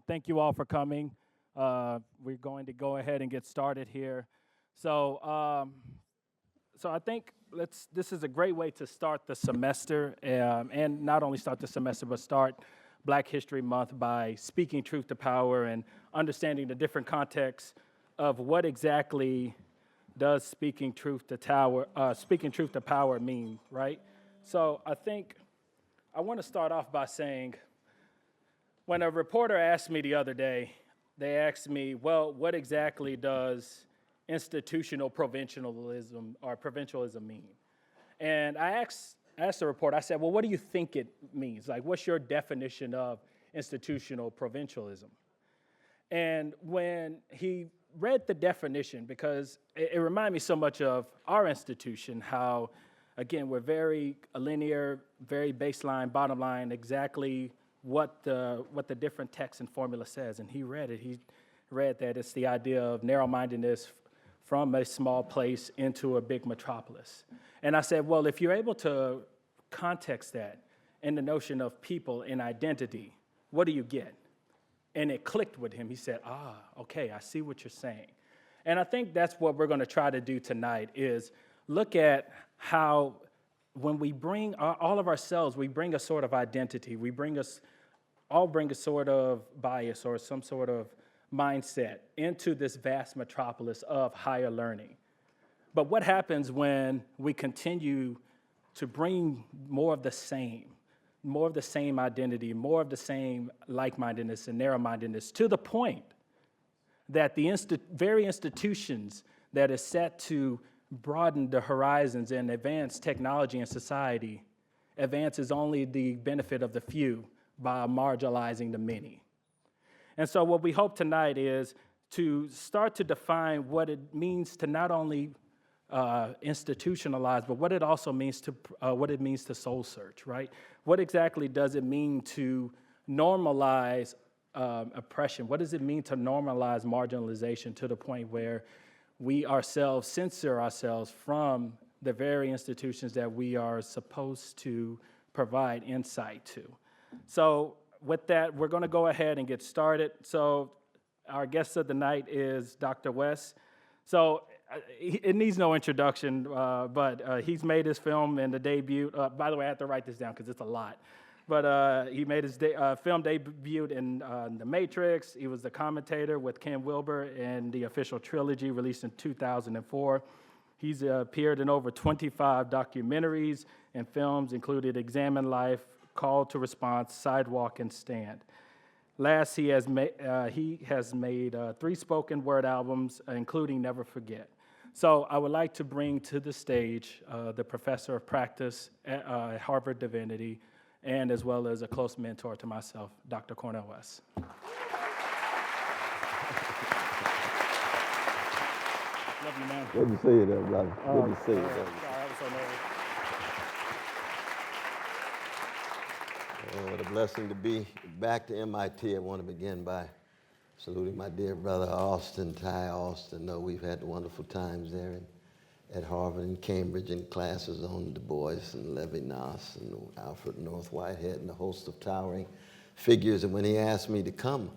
Thank you all for coming. We're going to go ahead and get started here. So I think this is a great way to start the semester, and not only start the semester, but start Black History Month by speaking truth to power and understanding the different contexts of what exactly does speaking truth to power mean, right? So I think I want to start off by saying, when a reporter asked me the other day, they asked me, well, what exactly does institutional provincialism mean? And I asked the reporter, I said, well, what do you think it means? Like, what's your definition of institutional provincialism? And when he read the definition, because it reminded me so much of our institution, how, again, we're very linear, very baseline, bottom line, exactly what the different text and formula says. And he read it. He read that it's the idea of narrow-mindedness from a small place into a big metropolis. And I said, well, if you're able to context that in the notion of people and identity, what do you get? And it clicked with him. He said, okay, I see what you're saying. And I think that's what we're going to try to do tonight, is look at how when we bring all of ourselves, we bring a sort of identity. We all bring a sort of bias or some sort of mindset into this vast metropolis of higher learning. But what happens when we continue to bring more of the same identity, more of the same like-mindedness and narrow-mindedness, to the point that the very institutions that is set to broaden the horizons and advance technology and society advances only the benefit of the few by marginalizing the many. And so what we hope tonight is to start to define what it means to not only institutionalize, but what it also means to soul search, right? What exactly does it mean to normalize oppression? What does it mean to normalize marginalization to the point where we ourselves censor ourselves from the very institutions that we are supposed to provide insight to? So with that, we're going to go ahead and get started. So our guest of the night is Dr. West. So it needs no introduction, but he's made his film and the debut. By the way, I have to write this down because it's a lot. But he made his film debut in The Matrix. He was the commentator with Ken Wilber in the official trilogy released in 2004. He's appeared in over 25 documentaries and films, including Examine Life, Call to Response, Sidewalk, and Stand. Last, he has made 3 spoken word albums, including Never Forget. So I would like to bring to the stage the professor of practice at Harvard Divinity, and as well as a close mentor to myself, Dr. Cornel West. Love you, man. Good to see you there, brother. Good to see you. Sorry, I was so nervous. What a blessing to be back to MIT. I want to begin by saluting my dear brother Ty Austin. No, we've had wonderful times there at Harvard and Cambridge in classes on Du Bois and Levinas and Alfred North Whitehead and a host of towering figures. And when he asked me to come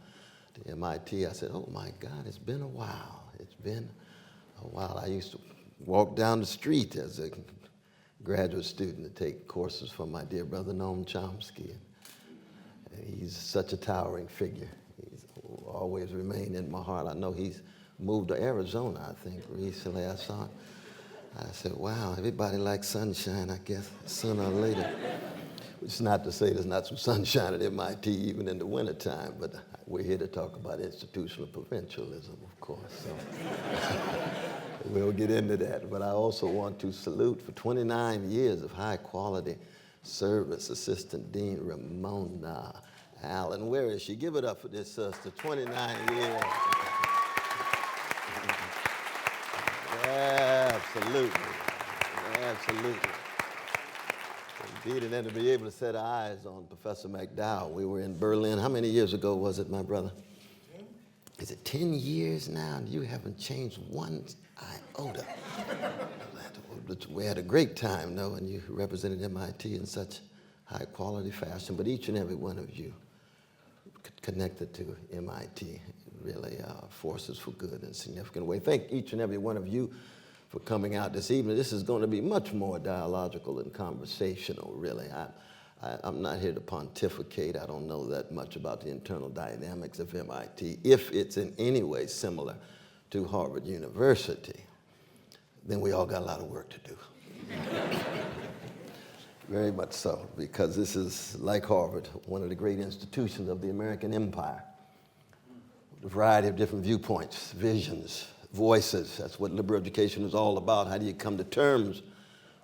to MIT, I said, oh my God, it's been a while. It's been a while. I used to walk down the street as a graduate student to take courses from my dear brother Noam Chomsky. And he's such a towering figure. He's always remained in my heart. I know he's moved to Arizona, I think, recently. I saw him. I said, wow, everybody likes sunshine, I guess, sooner or later. Which is not to say there's not some sunshine at MIT even in the wintertime, but we're here to talk about institutional provincialism, of course. So we'll get into that. But I also want to salute for 29 years of high-quality service, Assistant Dean Ramona Allen. Where is she? Give it up for this sister, 29 years. Absolutely. Absolutely. Indeed, and then to be able to set eyes on Professor McDowell. We were in Berlin. How many years ago was it, my brother? 10. Is it 10 years now? And you haven't changed one iota. We had a great time, though, and you represented MIT in such high-quality fashion. But each and every one of you connected to MIT, really forces for good in a significant way. Thank each and every one of you for coming out this evening. This is going to be much more dialogical and conversational, really. I'm not here to pontificate. I don't know that much about the internal dynamics of MIT. If it's in any way similar to Harvard University, then we all got a lot of work to do. Very much so, because this is, like Harvard, one of the great institutions of the American empire. A variety of different viewpoints, visions, voices. That's what liberal education is all about. How do you come to terms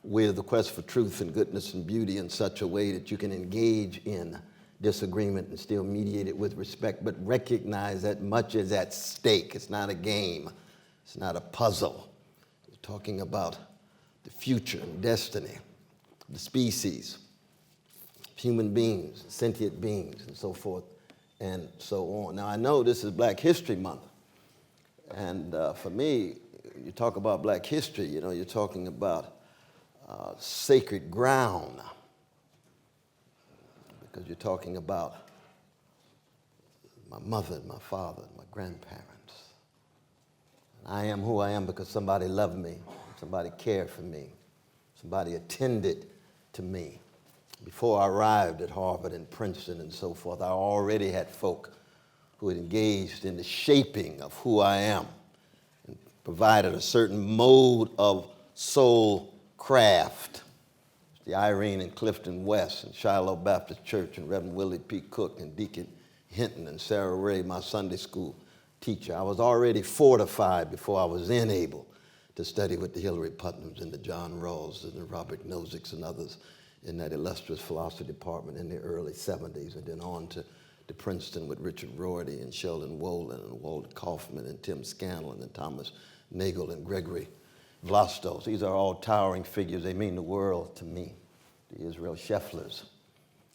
with the quest for truth and goodness and beauty in such a way that you can engage in disagreement and still mediate it with respect, but recognize that much is at stake. It's not a game. It's not a puzzle. We're talking about the future and destiny, the species, human beings, sentient beings, and so forth and so on. Now, I know this is Black History Month, and for me, you talk about Black history, you know, you're talking about sacred ground, because you're talking about my mother and my father and my grandparents. And I am who I am because somebody loved me, somebody cared for me, somebody attended to me. Before I arrived at Harvard and Princeton and so forth, I already had folk who had engaged in the shaping of who I am and provided a certain mode of soul craft. The Irene and Clifton West and Shiloh Baptist Church and Reverend Willie P. Cook and Deacon Hinton and Sarah Ray, my Sunday school teacher. I was already fortified before I was then able to study with the Hillary Putnams and the John Rawls and the Robert Nozick's and others in that illustrious philosophy department in the early 70s, and then on to Princeton with Richard Rorty and Sheldon Wolin and Walter Kaufman and Tim Scanlon and Thomas Nagel and Gregory Vlastos. These are all towering figures. They mean the world to me. The Israel Schefflers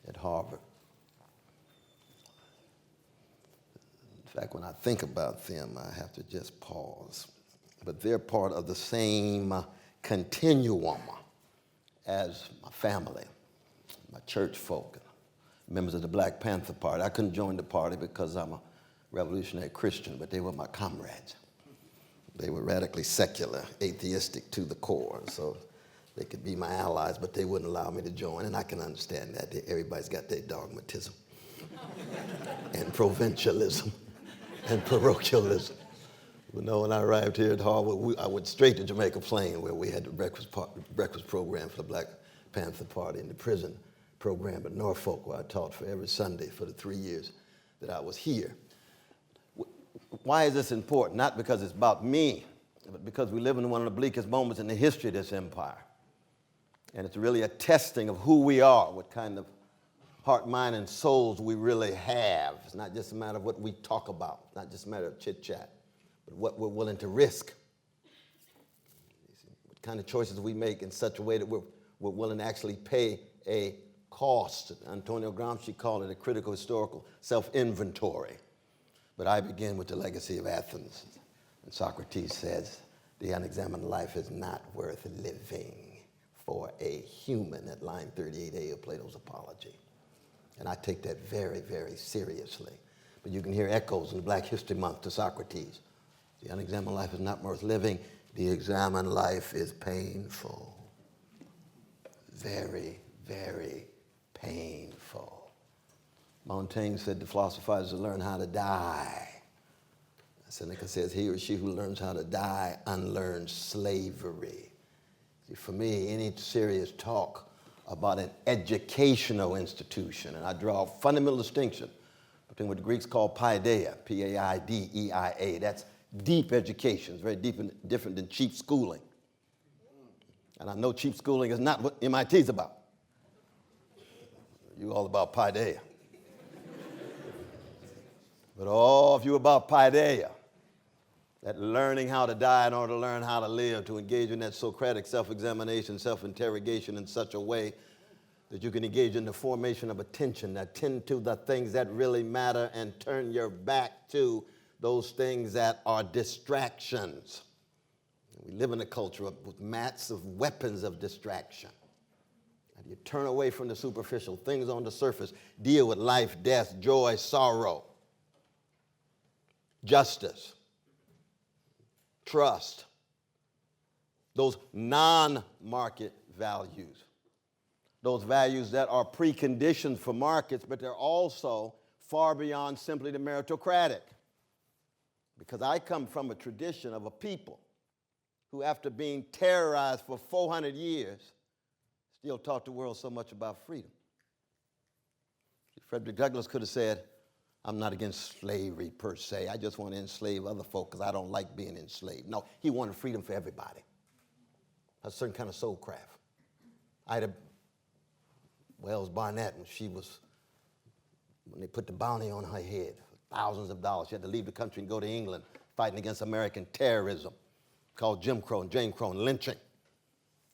at Harvard. In fact, when I think about them, I have to just pause. But they're part of the same continuum as my family, my church folk, members of the Black Panther Party. I couldn't join the party because I'm a revolutionary Christian, but they were my comrades. They were radically secular, atheistic to the core, so they could be my allies, but they wouldn't allow me to join, and I can understand that. Everybody's got their dogmatism and provincialism and parochialism. You know, when I arrived here at Harvard, I went straight to Jamaica Plain, where we had the breakfast program for the Black Panther Party and the prison program at Norfolk, where I taught for every Sunday for the 3 years that I was here. Why is this important? Not because it's about me, but because we live in one of the bleakest moments in the history of this empire. And it's really a testing of who we are, what kind of heart, mind, and souls we really have. It's not just a matter of what we talk about, not just a matter of chit-chat, but what we're willing to risk. What kind of choices we make in such a way that we're willing to actually pay a cost. Antonio Gramsci called it a critical historical self-inventory. But I begin with the legacy of Athens. And Socrates says, the unexamined life is not worth living for a human, at line 38a of Plato's Apology. And I take that very, very seriously. But you can hear echoes in Black History Month to Socrates. The unexamined life is not worth living. The examined life is painful. Very, very painful. Montaigne said the philosophizers learn how to die. Seneca says he or she who learns how to die unlearns slavery. See, for me, any serious talk about an educational institution, and I draw a fundamental distinction between what the Greeks call paideia, P-A-I-D-E-I-A. That's deep education. It's very deep and different than cheap schooling. And I know cheap schooling is not what MIT is about. You're all about paideia. But all of you about paideia, that learning how to die in order to learn how to live, to engage in that Socratic self-examination, self-interrogation in such a way that you can engage in the formation of attention, attend to the things that really matter and turn your back to those things that are distractions. We live in a culture with massive weapons of distraction. You turn away from the superficial things on the surface, deal with life, death, joy, sorrow. justice, trust, those non-market values, those values that are preconditions for markets, but they're also far beyond simply the meritocratic. Because I come from a tradition of a people who, after being terrorized for 400 years, still taught the world so much about freedom. Frederick Douglass could have said, I'm not against slavery per se. I just want to enslave other folk because I don't like being enslaved. No, he wanted freedom for everybody. A certain kind of soul craft. Ida Wells Barnett, when they put the bounty on her head, thousands of dollars, she had to leave the country and go to England fighting against American terrorism called Jim Crow and Jane Crow and lynching.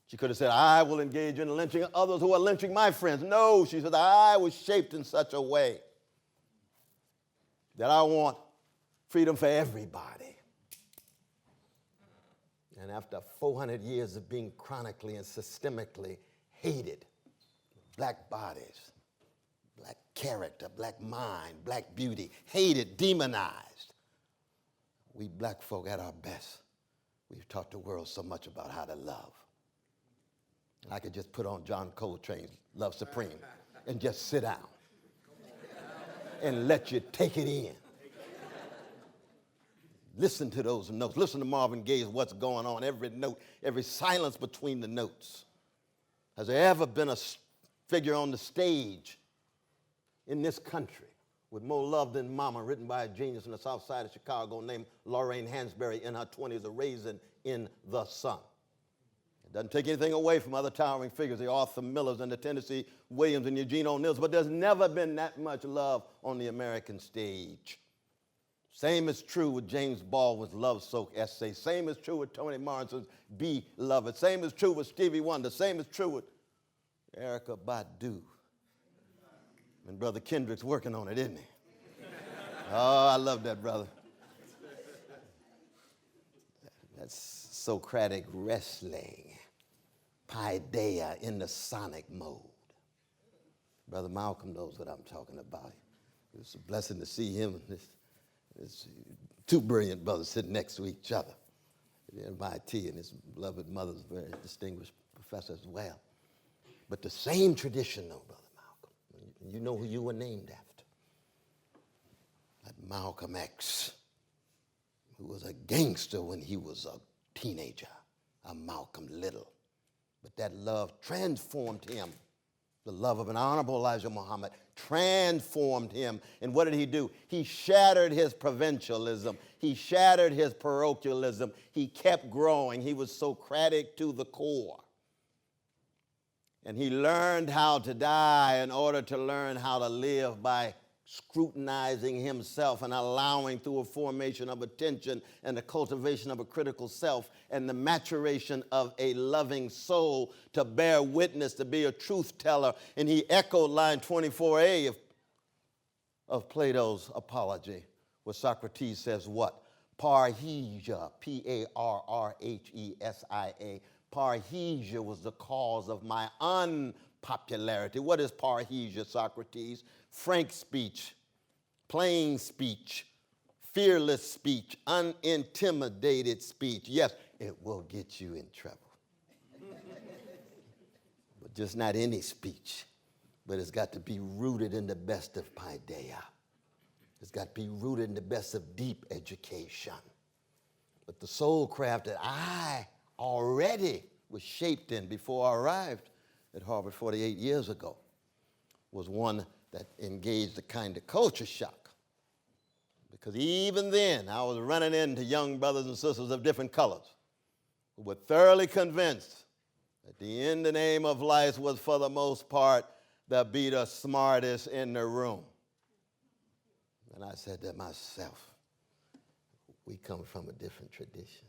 She could have said, I will engage in lynching others who are lynching my friends. No, she said, I was shaped in such a way that I want freedom for everybody. And after 400 years of being chronically and systemically hated, black bodies, black character, black mind, black beauty, hated, demonized, we black folk at our best, we've taught the world so much about how to love. And I could just put on John Coltrane's Love Supreme and just sit down and let you take it in. Listen to those notes. Listen to Marvin Gaye's What's Going On, every note, every silence between the notes. Has there ever been a figure on the stage in this country with more love than Mama, written by a genius in the south side of Chicago named Lorraine Hansberry in her 20s, A Raisin in the Sun? It doesn't take anything away from other towering figures, the Arthur Millers and the Tennessee Williams and Eugene O'Neills, but there's never been that much love on the American stage. Same is true with James Baldwin's love-soaked essay. Same is true with Toni Morrison's Beloved. Same is true with Stevie Wonder. Same is true with Erykah Badu. And Brother Kendrick's working on it, isn't he? Oh, I love that brother. That's Socratic wrestling. Paideia in the sonic mode. Brother Malcolm knows what I'm talking about. It's a blessing to see him and this two brilliant brothers sitting next to each other at MIT, and his beloved mother's a very distinguished professor as well. But the same tradition, though, Brother Malcolm, you know who you were named after. That Malcolm X, who was a gangster when he was a teenager, a Malcolm Little. But that love transformed him. The love of an honorable Elijah Muhammad transformed him. And what did he do? He shattered his provincialism. He shattered his parochialism. He kept growing. He was Socratic to the core. And he learned how to die in order to learn how to live by scrutinizing himself and allowing, through a formation of attention and the cultivation of a critical self and the maturation of a loving soul, to bear witness, to be a truth teller. And he echoed line 24a of Plato's Apology, where Socrates says what? Parrhesia, P-A-R-R-H-E-S-I-A. Parrhesia was the cause of my unpopularity. What is parrhesia, Socrates? Frank speech, plain speech, fearless speech, unintimidated speech. Yes, it will get you in trouble. But just not any speech. But it's got to be rooted in the best of paideia. It's got to be rooted in the best of deep education. But the soul craft that I already was shaped in before I arrived at Harvard 48 years ago was one that engaged a kind of culture shock. Because even then, I was running into young brothers and sisters of different colors who were thoroughly convinced that the end and aim of life was, for the most part, to be the smartest in the room. And I said to myself, we come from a different tradition.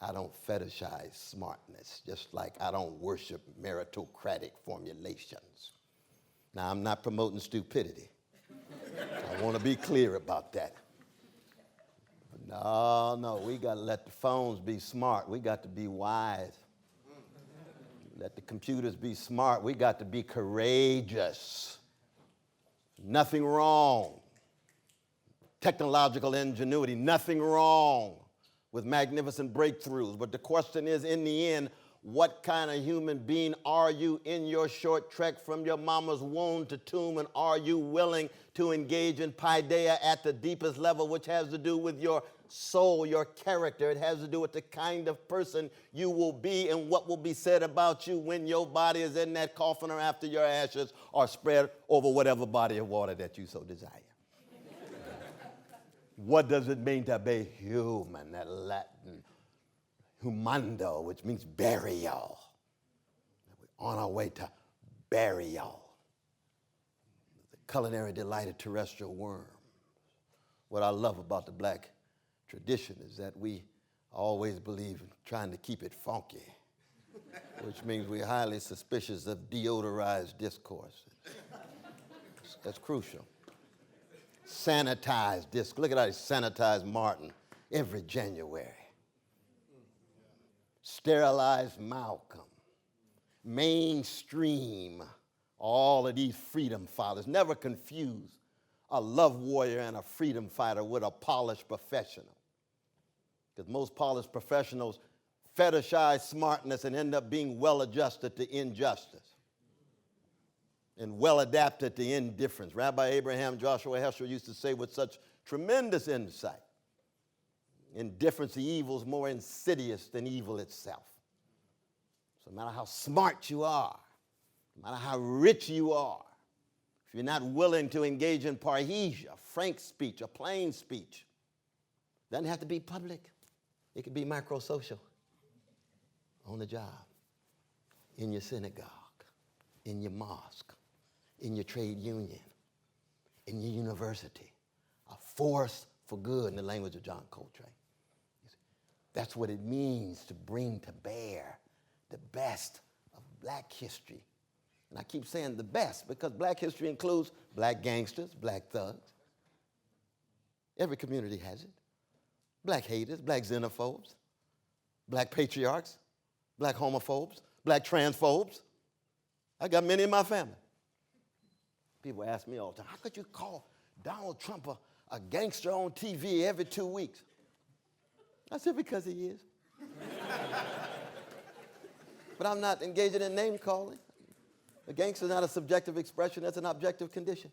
I don't fetishize smartness, just like I don't worship meritocratic formulations. Now, I'm not promoting stupidity. I want to be clear about that. No, we got to let the phones be smart. We got to be wise. Let the computers be smart. We got to be courageous. Nothing wrong technological ingenuity. Nothing wrong with magnificent breakthroughs. But the question is, in the end, what kind of human being are you in your short trek from your mama's womb to tomb, and are you willing to engage in paideia at the deepest level, which has to do with your soul, your character. It has to do with the kind of person you will be and what will be said about you when your body is in that coffin or after your ashes are spread over whatever body of water that you so desire. What does it mean to be human? That Latin humando, which means burial. We're on our way to burial. The culinary delight of terrestrial worms. What I love about the black tradition is that we always believe in trying to keep it funky, which means we're highly suspicious of deodorized discourse. That's crucial. Sanitized disc. Look at how they sanitize Martin every January. Sterilized Malcolm. Mainstream all of these freedom fathers. Never confuse a love warrior and a freedom fighter with a polished professional. Because most polished professionals fetishize smartness and end up being well-adjusted to injustice and well-adapted to indifference. Rabbi Abraham Joshua Heschel used to say with such tremendous insight, indifference to evil is more insidious than evil itself. So no matter how smart you are, no matter how rich you are, if you're not willing to engage in parrhesia, frank speech, a plain speech, it doesn't have to be public. It could be microsocial, on the job, in your synagogue, in your mosque, in your trade union, in your university. A force for good, in the language of John Coltrane. That's what it means to bring to bear the best of black history. And I keep saying the best because black history includes black gangsters, black thugs. Every community has it. Black haters, black xenophobes, black patriarchs, black homophobes, black transphobes. I got many in my family. People ask me all the time, how could you call Donald Trump a gangster on TV every 2 weeks? I said, because he is. But I'm not engaging in name calling. A gangster is not a subjective expression, that's an objective condition.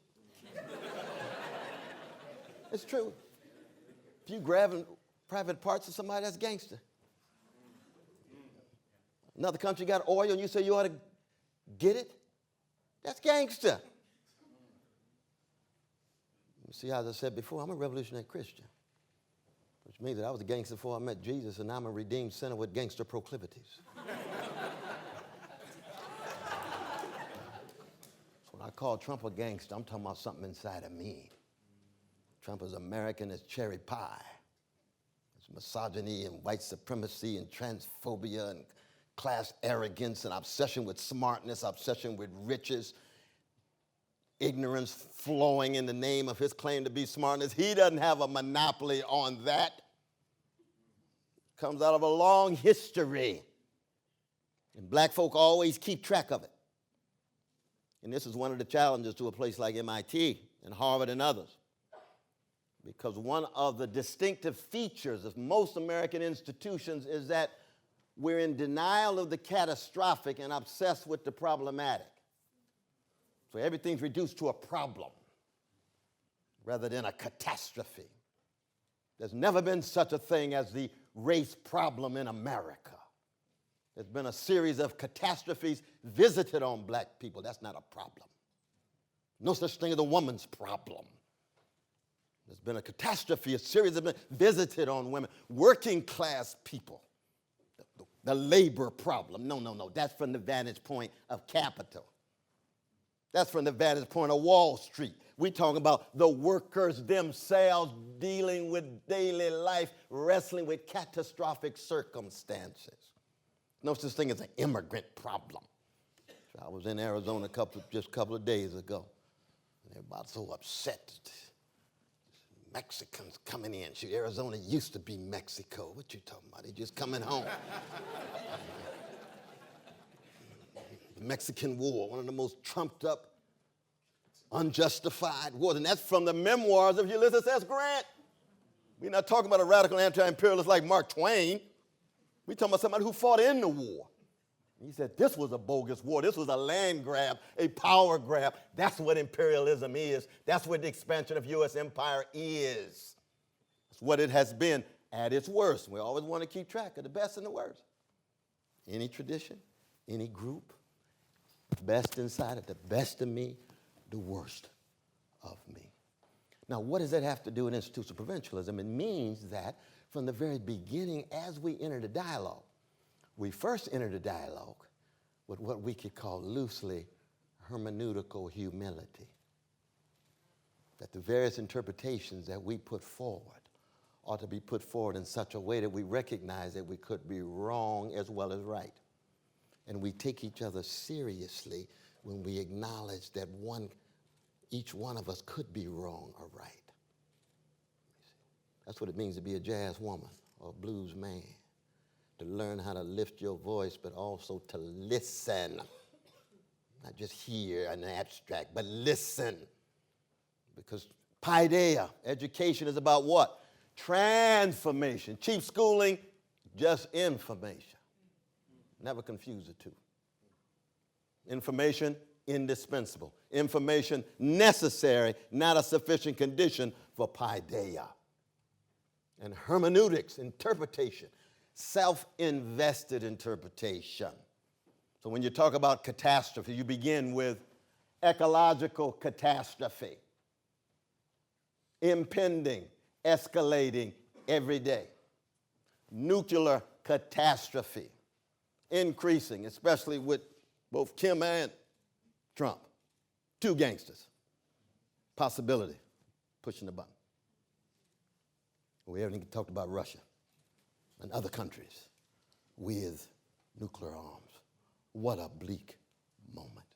It's true. If you grab private parts of somebody, that's gangster. Another country got oil and you say you ought to get it? That's gangster. You see, as I said before, I'm a revolutionary Christian, which means that I was a gangster before I met Jesus, and now I'm a redeemed sinner with gangster proclivities. So when I call Trump a gangster, I'm talking about something inside of me. Trump is American as cherry pie. It's misogyny and white supremacy and transphobia and class arrogance and obsession with smartness, obsession with riches, ignorance flowing in the name of his claim to be smartness. He doesn't have a monopoly on that. Comes out of a long history. And black folk always keep track of it. And this is one of the challenges to a place like MIT and Harvard and others. Because one of the distinctive features of most American institutions is that we're in denial of the catastrophic and obsessed with the problematic. So everything's reduced to a problem rather than a catastrophe. There's never been such a thing as the race problem in America. There's been a series of catastrophes visited on black people. That's not a problem. No such thing as a woman's problem. There's been a catastrophe, a series of visited on women, working class people. The labor problem. No. That's from the vantage point of capital. That's from the vantage point of Wall Street. We're talking about the workers themselves dealing with daily life, wrestling with catastrophic circumstances. No such thing as an immigrant problem. I was in Arizona just a couple of days ago, and everybody so upset. Mexicans coming in. Shoot, Arizona used to be Mexico. What you talking about? They just coming home. The Mexican War, one of the most trumped up unjustified wars. And that's from the memoirs of Ulysses S. Grant. We're not talking about a radical anti-imperialist like Mark Twain. We're talking about somebody who fought in the war. He said this was a bogus war. This was a land grab, a power grab. That's what imperialism is. That's what the expansion of U.S. empire is. That's what it has been at its worst. We always want to keep track of the best and the worst. Any tradition, any group, best inside it, the best of me, the worst of me. Now, what does that have to do with institutional provincialism? It means that from the very beginning, as we enter the dialogue, we first entered a dialogue with what we could call loosely hermeneutical humility. That the various interpretations that we put forward ought to be put forward in such a way that we recognize that we could be wrong as well as right. And we take each other seriously when we acknowledge that each one of us could be wrong or right. That's what it means to be a jazz woman or a blues man. To learn how to lift your voice, but also to listen. Not just hear in the abstract, but listen. Because paideia, education, is about what? Transformation. Cheap schooling, just information. Never confuse the two. Information, indispensable. Information, necessary, not a sufficient condition for paideia. And hermeneutics, interpretation, self-invested interpretation. So when you talk about catastrophe, you begin with ecological catastrophe, impending, escalating every day. Nuclear catastrophe, increasing, especially with both Kim and Trump. Two gangsters. Possibility, pushing the button. We haven't even talked about Russia and other countries with nuclear arms. What a bleak moment.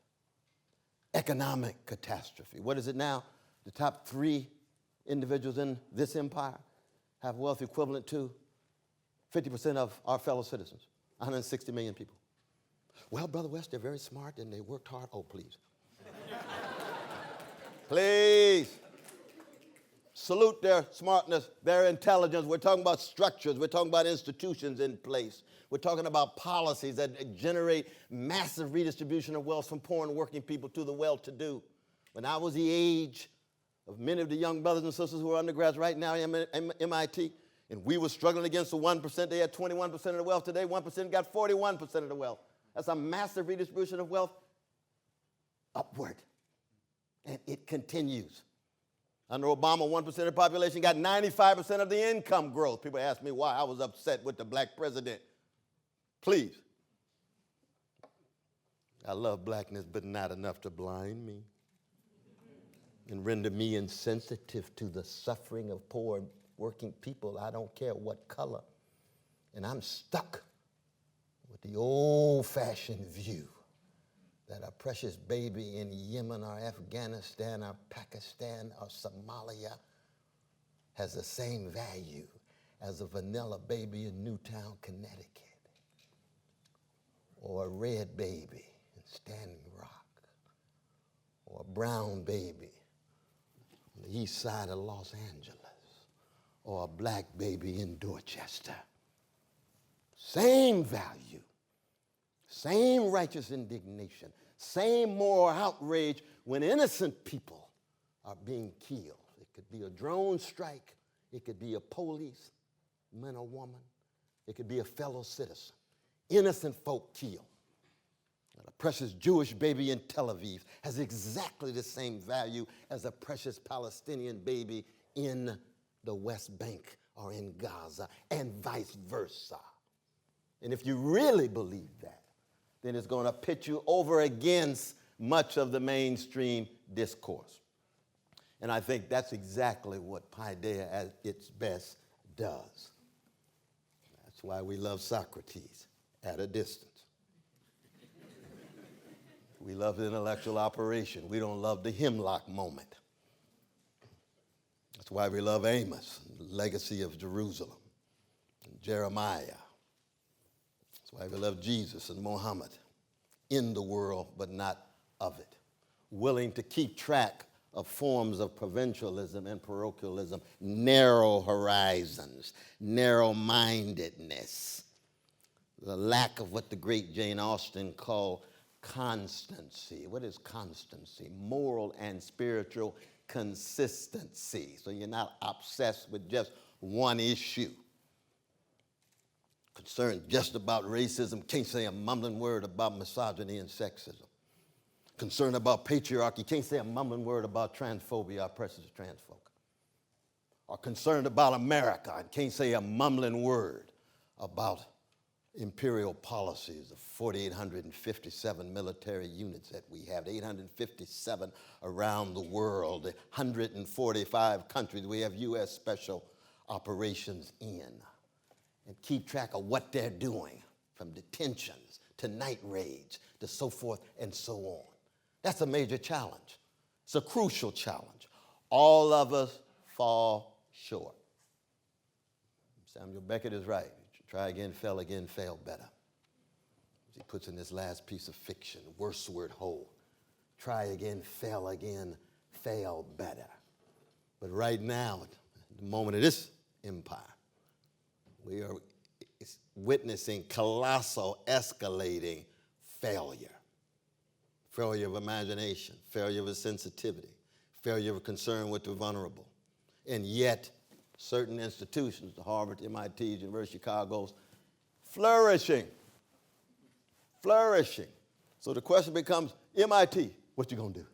Economic catastrophe. What is it now? The top 3 individuals in this empire have wealth equivalent to 50% of our fellow citizens, 160 million people. Well, Brother West, they're very smart and they worked hard. Oh, please. Please. Salute their smartness, their intelligence. We're talking about structures. We're talking about institutions in place. We're talking about policies that generate massive redistribution of wealth from poor and working people to the well-to-do. When I was the age of many of the young brothers and sisters who are undergrads right now at MIT, and we were struggling against the 1%, they had 21% of the wealth. Today, 1% got 41% of the wealth. That's a massive redistribution of wealth upward. And it continues. Under Obama, 1% of the population got 95% of the income growth. People ask me why I was upset with the black president. Please. I love blackness, but not enough to blind me and render me insensitive to the suffering of poor and working people. I don't care what color. And I'm stuck with the old-fashioned view that a precious baby in Yemen or Afghanistan or Pakistan or Somalia has the same value as a vanilla baby in Newtown, Connecticut, or a red baby in Standing Rock, or a brown baby on the east side of Los Angeles, or a black baby in Dorchester. Same value. Same righteous indignation, same moral outrage when innocent people are being killed. It could be a drone strike. It could be a police, man or woman. It could be a fellow citizen. Innocent folk killed. A precious Jewish baby in Tel Aviv has exactly the same value as a precious Palestinian baby in the West Bank or in Gaza, and vice versa. And if you really believe that, then it's going to pit you over against much of the mainstream discourse. And I think that's exactly what paideia at its best does. That's why we love Socrates at a distance. We love the intellectual operation. We don't love the hemlock moment. That's why we love Amos, the legacy of Jerusalem, and Jeremiah. That's why we love Jesus and Muhammad, in the world but not of it. willing to keep track of forms of provincialism and parochialism, narrow horizons, narrow-mindedness, the lack of what the great Jane Austen called constancy. What is constancy? Moral and spiritual consistency. So you're not obsessed with just one issue. Concerned just about racism, can't say a mumbling word about misogyny and sexism. Concerned about patriarchy, can't say a mumbling word about transphobia or oppressive trans folk. Or concerned about America, and can't say a mumbling word about imperial policies of 4,857 military units that we have, 857 around the world, 145 countries we have U.S. special operations in, and keep track of what they're doing, from detentions to night raids to so forth and so on. That's a major challenge. It's a crucial challenge. All of us fall short. Samuel Beckett is right. Try again, fail better. He puts in this last piece of fiction, worst word whole. Try again, fail better. But right now, at the moment of this empire, we are witnessing colossal, escalating failure. Failure of imagination, failure of sensitivity, failure of concern with the vulnerable. And yet, certain institutions, the Harvard, MIT, University of Chicago's, flourishing. So the question becomes, MIT, what you gonna do?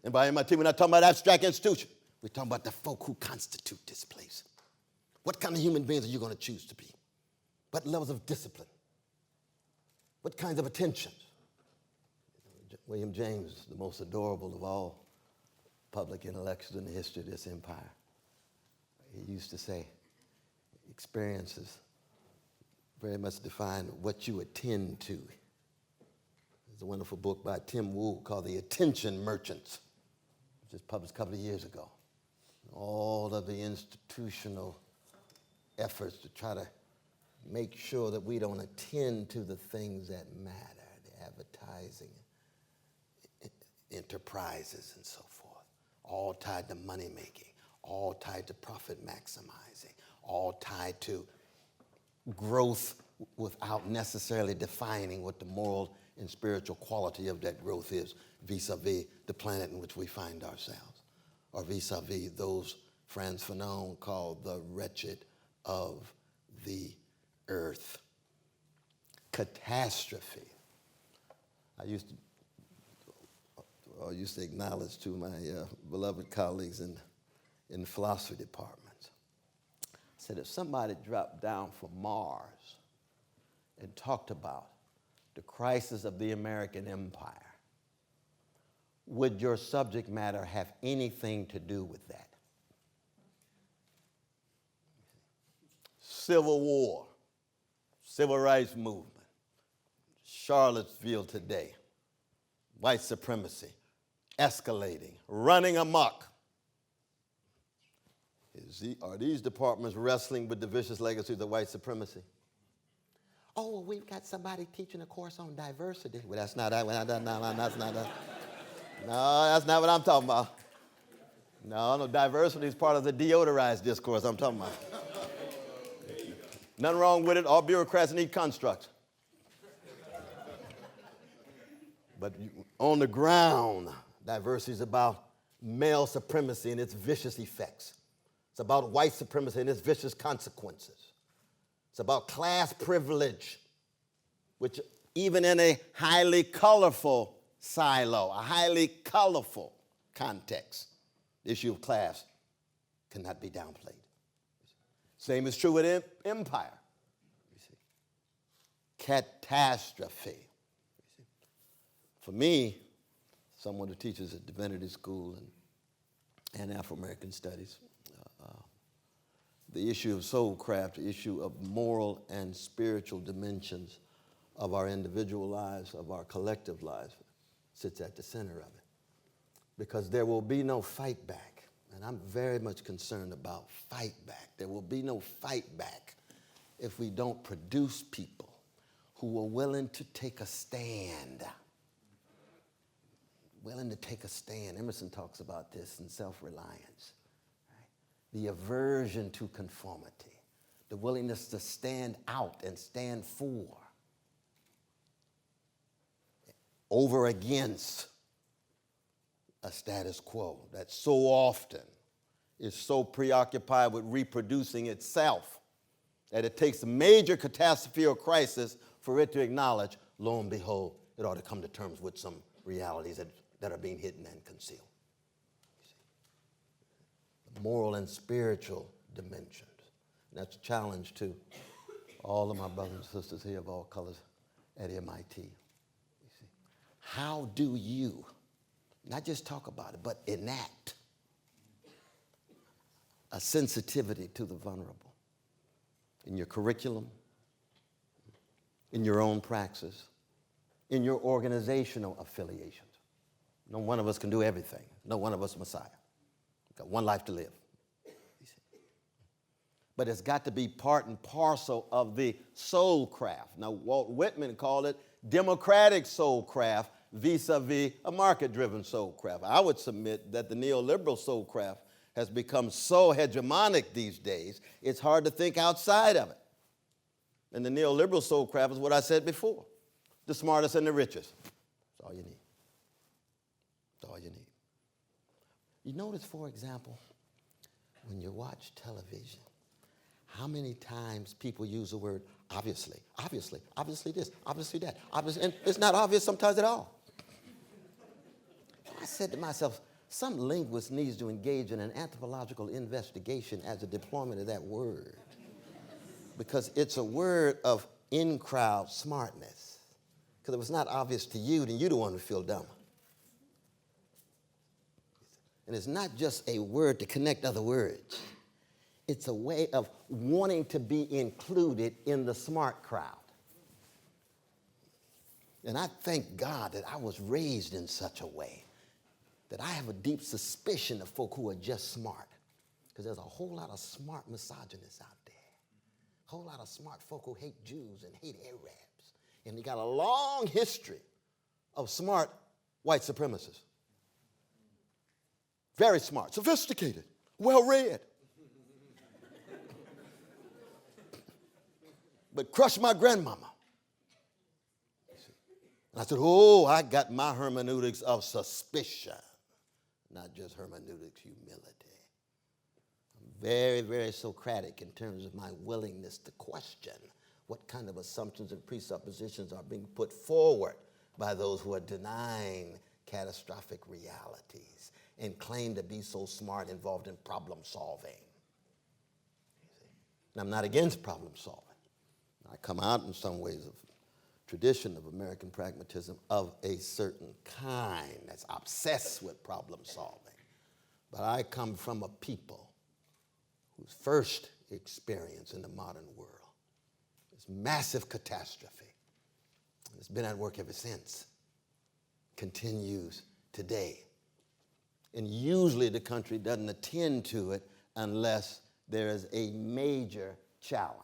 And by MIT, we're not talking about abstract institution. We're talking about the folk who constitute this place. What kind of human beings are you gonna choose to be? What levels of discipline? What kinds of attention? William James, the most adorable of all public intellectuals in the history of this empire, he used to say, experiences very much define what you attend to. There's a wonderful book by Tim Wu called The Attention Merchants, which was published a couple of years ago. All of the institutional efforts to try to make sure that we don't attend to the things that matter, the advertising, enterprises and so forth, all tied to money making, all tied to profit maximizing, all tied to growth without necessarily defining what the moral and spiritual quality of that growth is vis-a-vis the planet in which we find ourselves, or vis-a-vis those Frantz Fanon called the wretched of the earth. Catastrophe. I used to acknowledge to my beloved colleagues in the philosophy departments. I said, if somebody dropped down from Mars and talked about the crisis of the American empire, would your subject matter have anything to do with that? Civil War, Civil Rights Movement, Charlottesville today, white supremacy, escalating, running amok. Are these departments wrestling with the vicious legacies of white supremacy? Oh, well, we've got somebody teaching a course on diversity. Well, that's not that. No, that's not that. No, that's not what I'm talking about. No, diversity is part of the deodorized discourse I'm talking about. Nothing wrong with it. All bureaucrats need constructs. But on the ground, diversity is about male supremacy and its vicious effects. It's about white supremacy and its vicious consequences. It's about class privilege, which even in a highly colorful silo, a highly colorful context, the issue of class cannot be downplayed. Same is true with empire. You see. Catastrophe. You see. For me, someone who teaches at Divinity School and Afro-American Studies, the issue of soulcraft, the issue of moral and spiritual dimensions of our individual lives, of our collective lives, sits at the center of it. Because there will be no fight back. And I'm very much concerned about fight back. There will be no fight back if we don't produce people who are willing to take a stand. willing to take a stand. Emerson talks about this in Self-Reliance. Right? The aversion to conformity, the willingness to stand out and stand for, over against a status quo that so often is so preoccupied with reproducing itself that it takes a major catastrophe or crisis for it to acknowledge, lo and behold, it ought to come to terms with some realities that are being hidden and concealed. The moral and spiritual dimensions. And that's a challenge to all of my brothers and sisters here of all colors at MIT. You see. How do you not just talk about it, but enact a sensitivity to the vulnerable in your curriculum, in your own praxis, in your organizational affiliations? No one of us can do everything. No one of us is Messiah. We've got one life to live. But it's got to be part and parcel of the soul craft. Now, Walt Whitman called it democratic soul craft vis-a-vis a market-driven soul craft. I would submit that the neoliberal soul craft has become so hegemonic these days, it's hard to think outside of it. And the neoliberal soul craft is what I said before, the smartest and the richest. That's all you need. That's all you need. You notice, for example, when you watch television, how many times people use the word obviously, obviously, obviously this, obviously that, obviously, and it's not obvious sometimes at all. I said to myself, some linguist needs to engage in an anthropological investigation as a deployment of that word, because it's a word of in-crowd smartness. Because if it's not obvious to you, then you're the one who feel dumb. And it's not just a word to connect other words. It's a way of wanting to be included in the smart crowd. And I thank God that I was raised in such a way that I have a deep suspicion of folk who are just smart. Because there's a whole lot of smart misogynists out there. A whole lot of smart folk who hate Jews and hate Arabs. And they got a long history of smart white supremacists. Very smart, sophisticated, well-read. But crushed my grandmama. And I said, oh, I got my hermeneutics of suspicion, not just hermeneutics humility. I'm very, very Socratic in terms of my willingness to question what kind of assumptions and presuppositions are being put forward by those who are denying catastrophic realities and claim to be so smart, involved in problem solving. And I'm not against problem solving. I come out in some ways of tradition of American pragmatism of a certain kind that's obsessed with problem solving. But I come from a people whose first experience in the modern world is massive catastrophe. It's been at work ever since. Continues today. And usually the country doesn't attend to it unless there is a major challenge,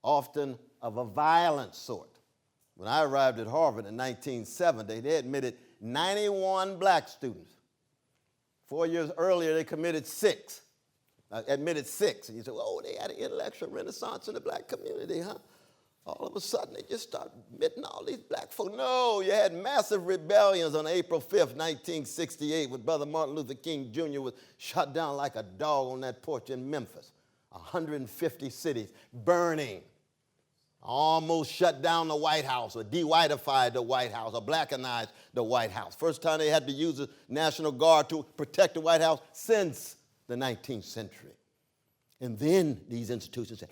often of a violent sort. When I arrived at Harvard in 1970, they admitted 91 black students. 4 years earlier, they admitted six. And you say, oh, they had an intellectual renaissance in the black community, huh? All of a sudden, they just started admitting all these black folk. No, you had massive rebellions on April 5th, 1968, when Brother Martin Luther King Jr. was shot down like a dog on that porch in Memphis. 150 cities burning. Almost shut down the White House, or de-whitified the White House, or blackenized the White House. First time they had to use the National Guard to protect the White House since the 19th century. And then these institutions said,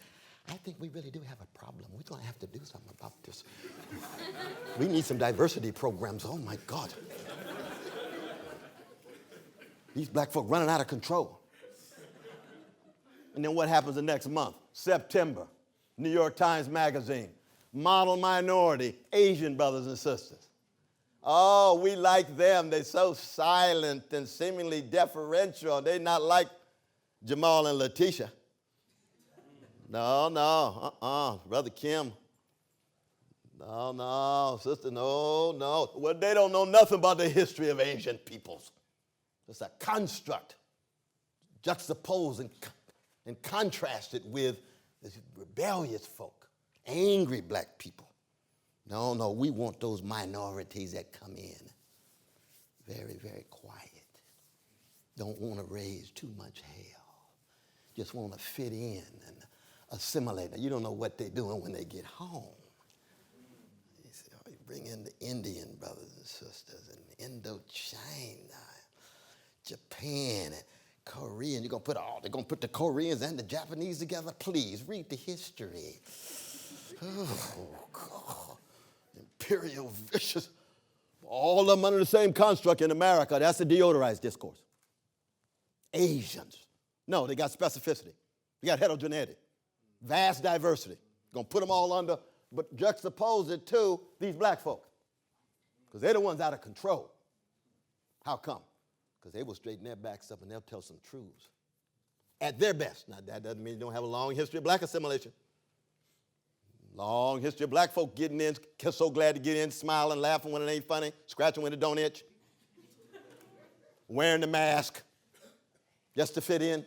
I think we really do have a problem. We're going to have to do something about this. We need some diversity programs. Oh, my God. These black folk running out of control. And then what happens the next month? September. New York Times Magazine, model minority, Asian brothers and sisters. Oh, we like them. They're so silent and seemingly deferential. They're not like Jamal and Letitia. No, Brother Kim, No, no, sister, no, no. Well, they don't know nothing about the history of Asian peoples. It's a construct, juxtaposed and contrasted with this rebellious folk, angry black people. No, no, we want those minorities that come in very, very quiet. Don't want to raise too much hell. Just want to fit in and assimilate. Now, you don't know what they're doing when they get home. You say, oh, you bring in the Indian brothers and sisters and Indochina, Japan, and Korean. They're gonna put the Koreans and the Japanese together. Please read the history. Oh God, imperial vicious. All of them under the same construct in America. That's the deodorized discourse. Asians. No, they got specificity. They got heterogeneity. Vast diversity. Gonna put them all under, but juxtapose it to these black folk. Because they're the ones out of control. How come? Because they will straighten their backs up and they'll tell some truths. At their best. Now, that doesn't mean you don't have a long history of black assimilation. Long history of black folk getting in, so glad to get in, smiling, laughing when it ain't funny, scratching when it don't itch, wearing the mask just to fit in.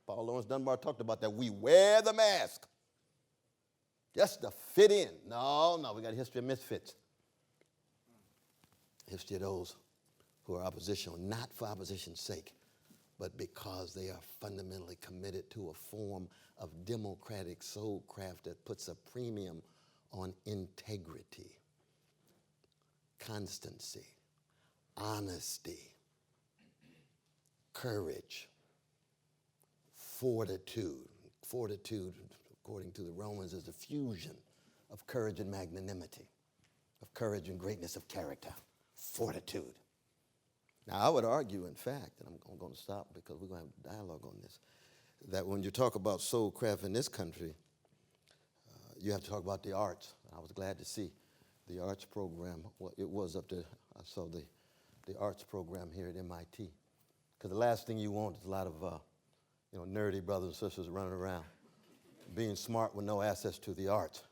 Paul Lawrence Dunbar talked about that. We wear the mask just to fit in. No, we got a history of misfits. History of those who are oppositional, not for opposition's sake, but because they are fundamentally committed to a form of democratic soulcraft that puts a premium on integrity, constancy, honesty, courage, fortitude. Fortitude, according to the Romans, is the fusion of courage and magnanimity, of courage and greatness of character, fortitude. Now, I would argue, in fact, and I'm going to stop because we're going to have dialogue on this, that when you talk about soulcraft in this country, you have to talk about the arts. I was glad to see the arts program. Well, it was up there. I saw the arts program here at MIT. Because the last thing you want is a lot of nerdy brothers and sisters running around being smart with no access to the arts.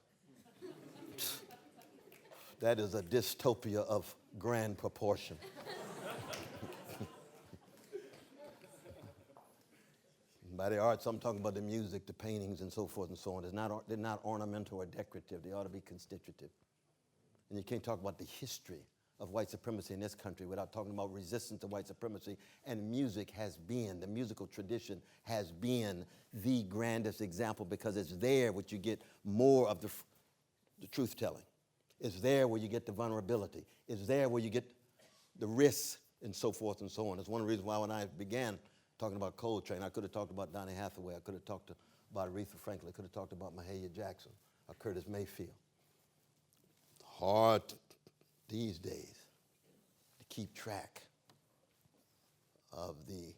That is a dystopia of grand proportion. By the arts, I'm talking about the music, the paintings, and so forth and so on. They're not ornamental or decorative. They ought to be constitutive. And you can't talk about the history of white supremacy in this country without talking about resistance to white supremacy. And music has been, the musical tradition has been the grandest example because it's there where you get more of the truth-telling. It's there where you get the vulnerability. It's there where you get the risks and so forth and so on. It's one of the reasons why when I began talking about Coltrane, I could have talked about Donny Hathaway. I could have talked about Aretha Franklin. I could have talked about Mahalia Jackson or Curtis Mayfield. Hard these days to keep track of the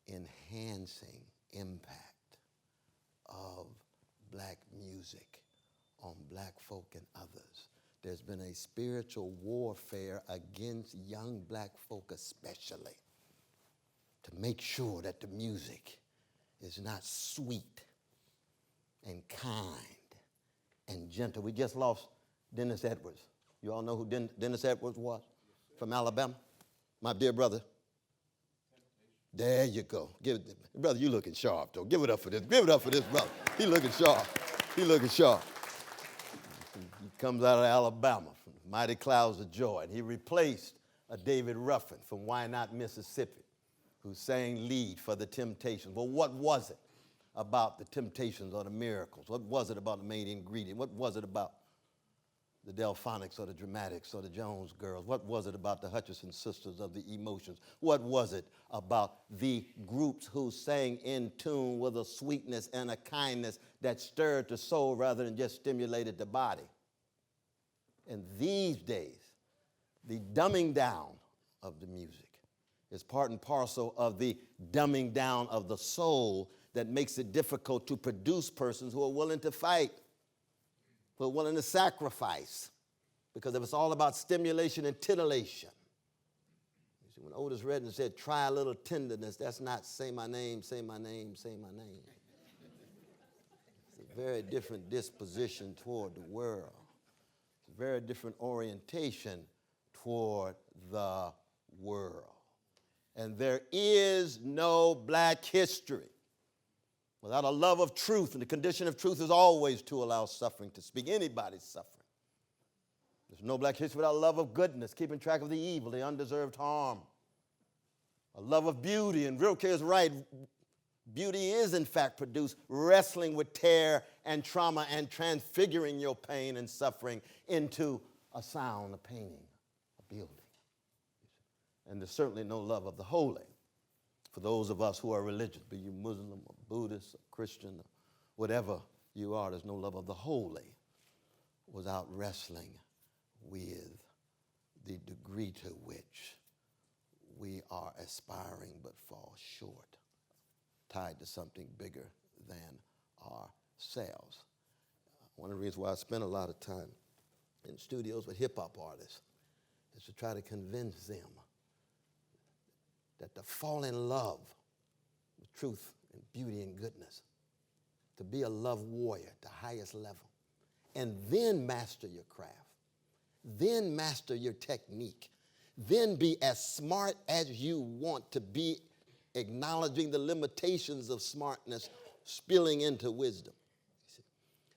enhancing impact of black music on black folk and others. There's been a spiritual warfare against young black folk especially, to make sure that the music is not sweet and kind and gentle. We just lost Dennis Edwards. You all know who Dennis Edwards was? From Alabama? My dear brother. There you go. Brother, you looking sharp, though. Give it up for this. Give it up for this brother. He looking sharp. He looking sharp. He comes out of Alabama from Mighty Clouds of Joy, and he replaced a David Ruffin from Why Not, Mississippi, who sang lead for the Temptations. Well, what was it about the Temptations or the Miracles? What was it about the main ingredient? What was it about the Delphonics or the Dramatics or the Jones Girls? What was it about the Hutchinson Sisters of the Emotions? What was it about the groups who sang in tune with a sweetness and a kindness that stirred the soul rather than just stimulated the body? And these days, the dumbing down of the music is part and parcel of the dumbing down of the soul that makes it difficult to produce persons who are willing to fight, who are willing to sacrifice. Because if it's all about stimulation and titillation, you see, when Otis Redding said, try a little tenderness, that's not say my name, say my name, say my name. It's a very different disposition toward the world. It's a very different orientation toward the world. And there is no black history without a love of truth, and the condition of truth is always to allow suffering to speak, anybody's suffering. There's no black history without a love of goodness, keeping track of the evil, the undeserved harm. A love of beauty, and Rilke is right. Beauty is, in fact, produced wrestling with terror and trauma and transfiguring your pain and suffering into a sound, a painting, a building. And there's certainly no love of the holy for those of us who are religious, be you Muslim or Buddhist or Christian or whatever you are. There's no love of the holy without wrestling with the degree to which we are aspiring but fall short, tied to something bigger than ourselves. One of the reasons why I spend a lot of time in studios with hip-hop artists is to try to convince them that to fall in love with truth and beauty and goodness, to be a love warrior at the highest level, and then master your craft, then master your technique, then be as smart as you want to be, acknowledging the limitations of smartness, spilling into wisdom.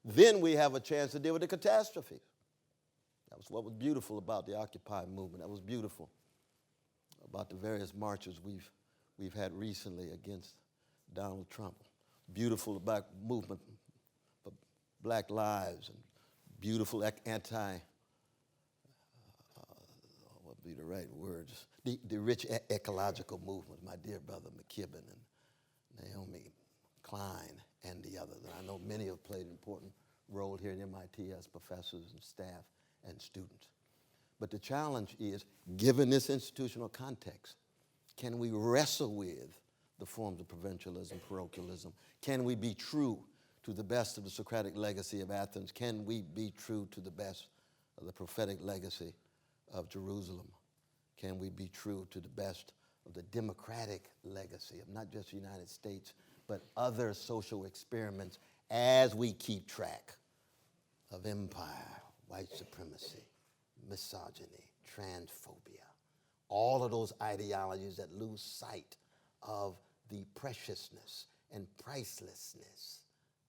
Then we have a chance to deal with the catastrophes. That was what was beautiful about the Occupy movement. That was beautiful about the various marches we've had recently against Donald Trump. Beautiful about movement for black lives, and beautiful what would be the right words? The rich ecological movement, my dear brother McKibben and Naomi Klein and the others. And I know many have played an important role here at MIT as professors and staff and students. But the challenge is, given this institutional context, can we wrestle with the forms of provincialism, parochialism? Can we be true to the best of the Socratic legacy of Athens? Can we be true to the best of the prophetic legacy of Jerusalem? Can we be true to the best of the democratic legacy of not just the United States, but other social experiments as we keep track of empire, white supremacy, misogyny, transphobia, all of those ideologies that lose sight of the preciousness and pricelessness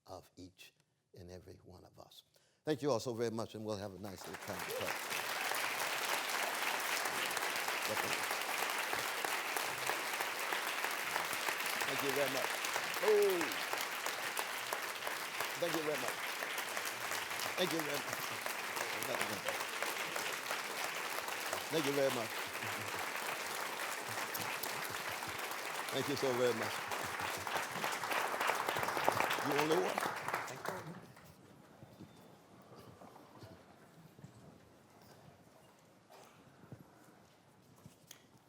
of each and every one of us. Thank you all so very much, and we'll have a nice little time to talk. Thank you very much. Oh, thank you very much. Thank you very much. Thank you very much. Thank you so very much. You only one? Thank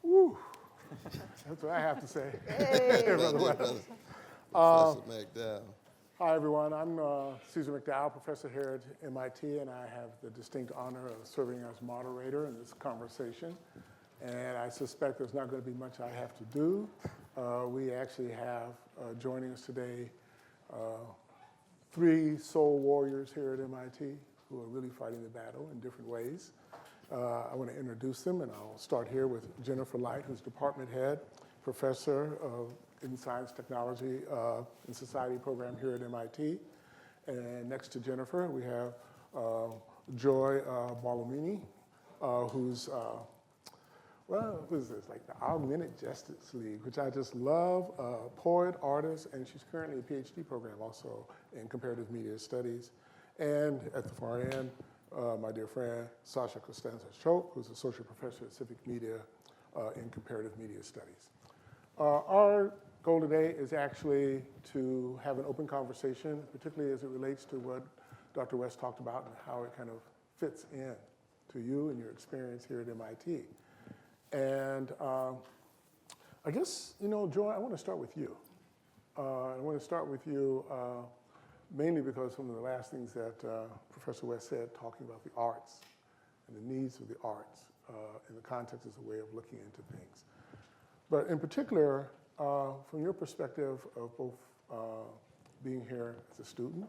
you. Woo. That's what I have to say. Hey, brother Professor McDowell. Hi, everyone. I'm Ceasar McDowell, professor here at MIT, and I have the distinct honor of serving as moderator in this conversation. And I suspect there's not going to be much I have to do. We actually have joining us today 3 soul warriors here at MIT who are really fighting the battle in different ways. I want to introduce them, and I'll start here with Jennifer Light, who's department head, professor in science, technology, and society program here at MIT. And next to Jennifer, we have Joy Buolamwini, who's, well, what is this, like the Augmented Justice League, which I just love, poet, artist, and she's currently a PhD program also in comparative media studies. And at the far end, my dear friend, Sasha Costanza-Chock, who's a social professor at civic media in comparative media studies. Our goal today is actually to have an open conversation, particularly as it relates to what Dr. West talked about and how it kind of fits in to you and your experience here at MIT. And I guess, you know, Joy, I want to start with you. I want to start with you mainly because some of the last things that Professor West said, talking about the arts and the needs of the arts in the context as a way of looking into things. But in particular, from your perspective of both being here as a student,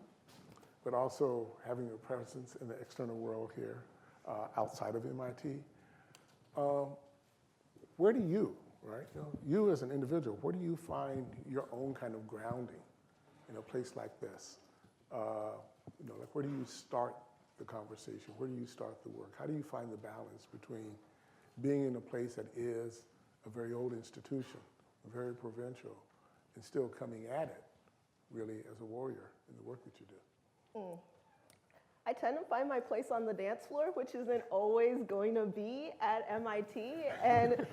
but also having a presence in the external world here, outside of MIT. Where do you, right? You as an individual, where do you find your own kind of grounding in a place like this? Like where do you start the conversation? Where do you start the work? How do you find the balance between being in a place that is a very old institution, very provincial, and still coming at it really as a warrior in the work that you do? I tend to find my place on the dance floor, which isn't always going to be at MIT. And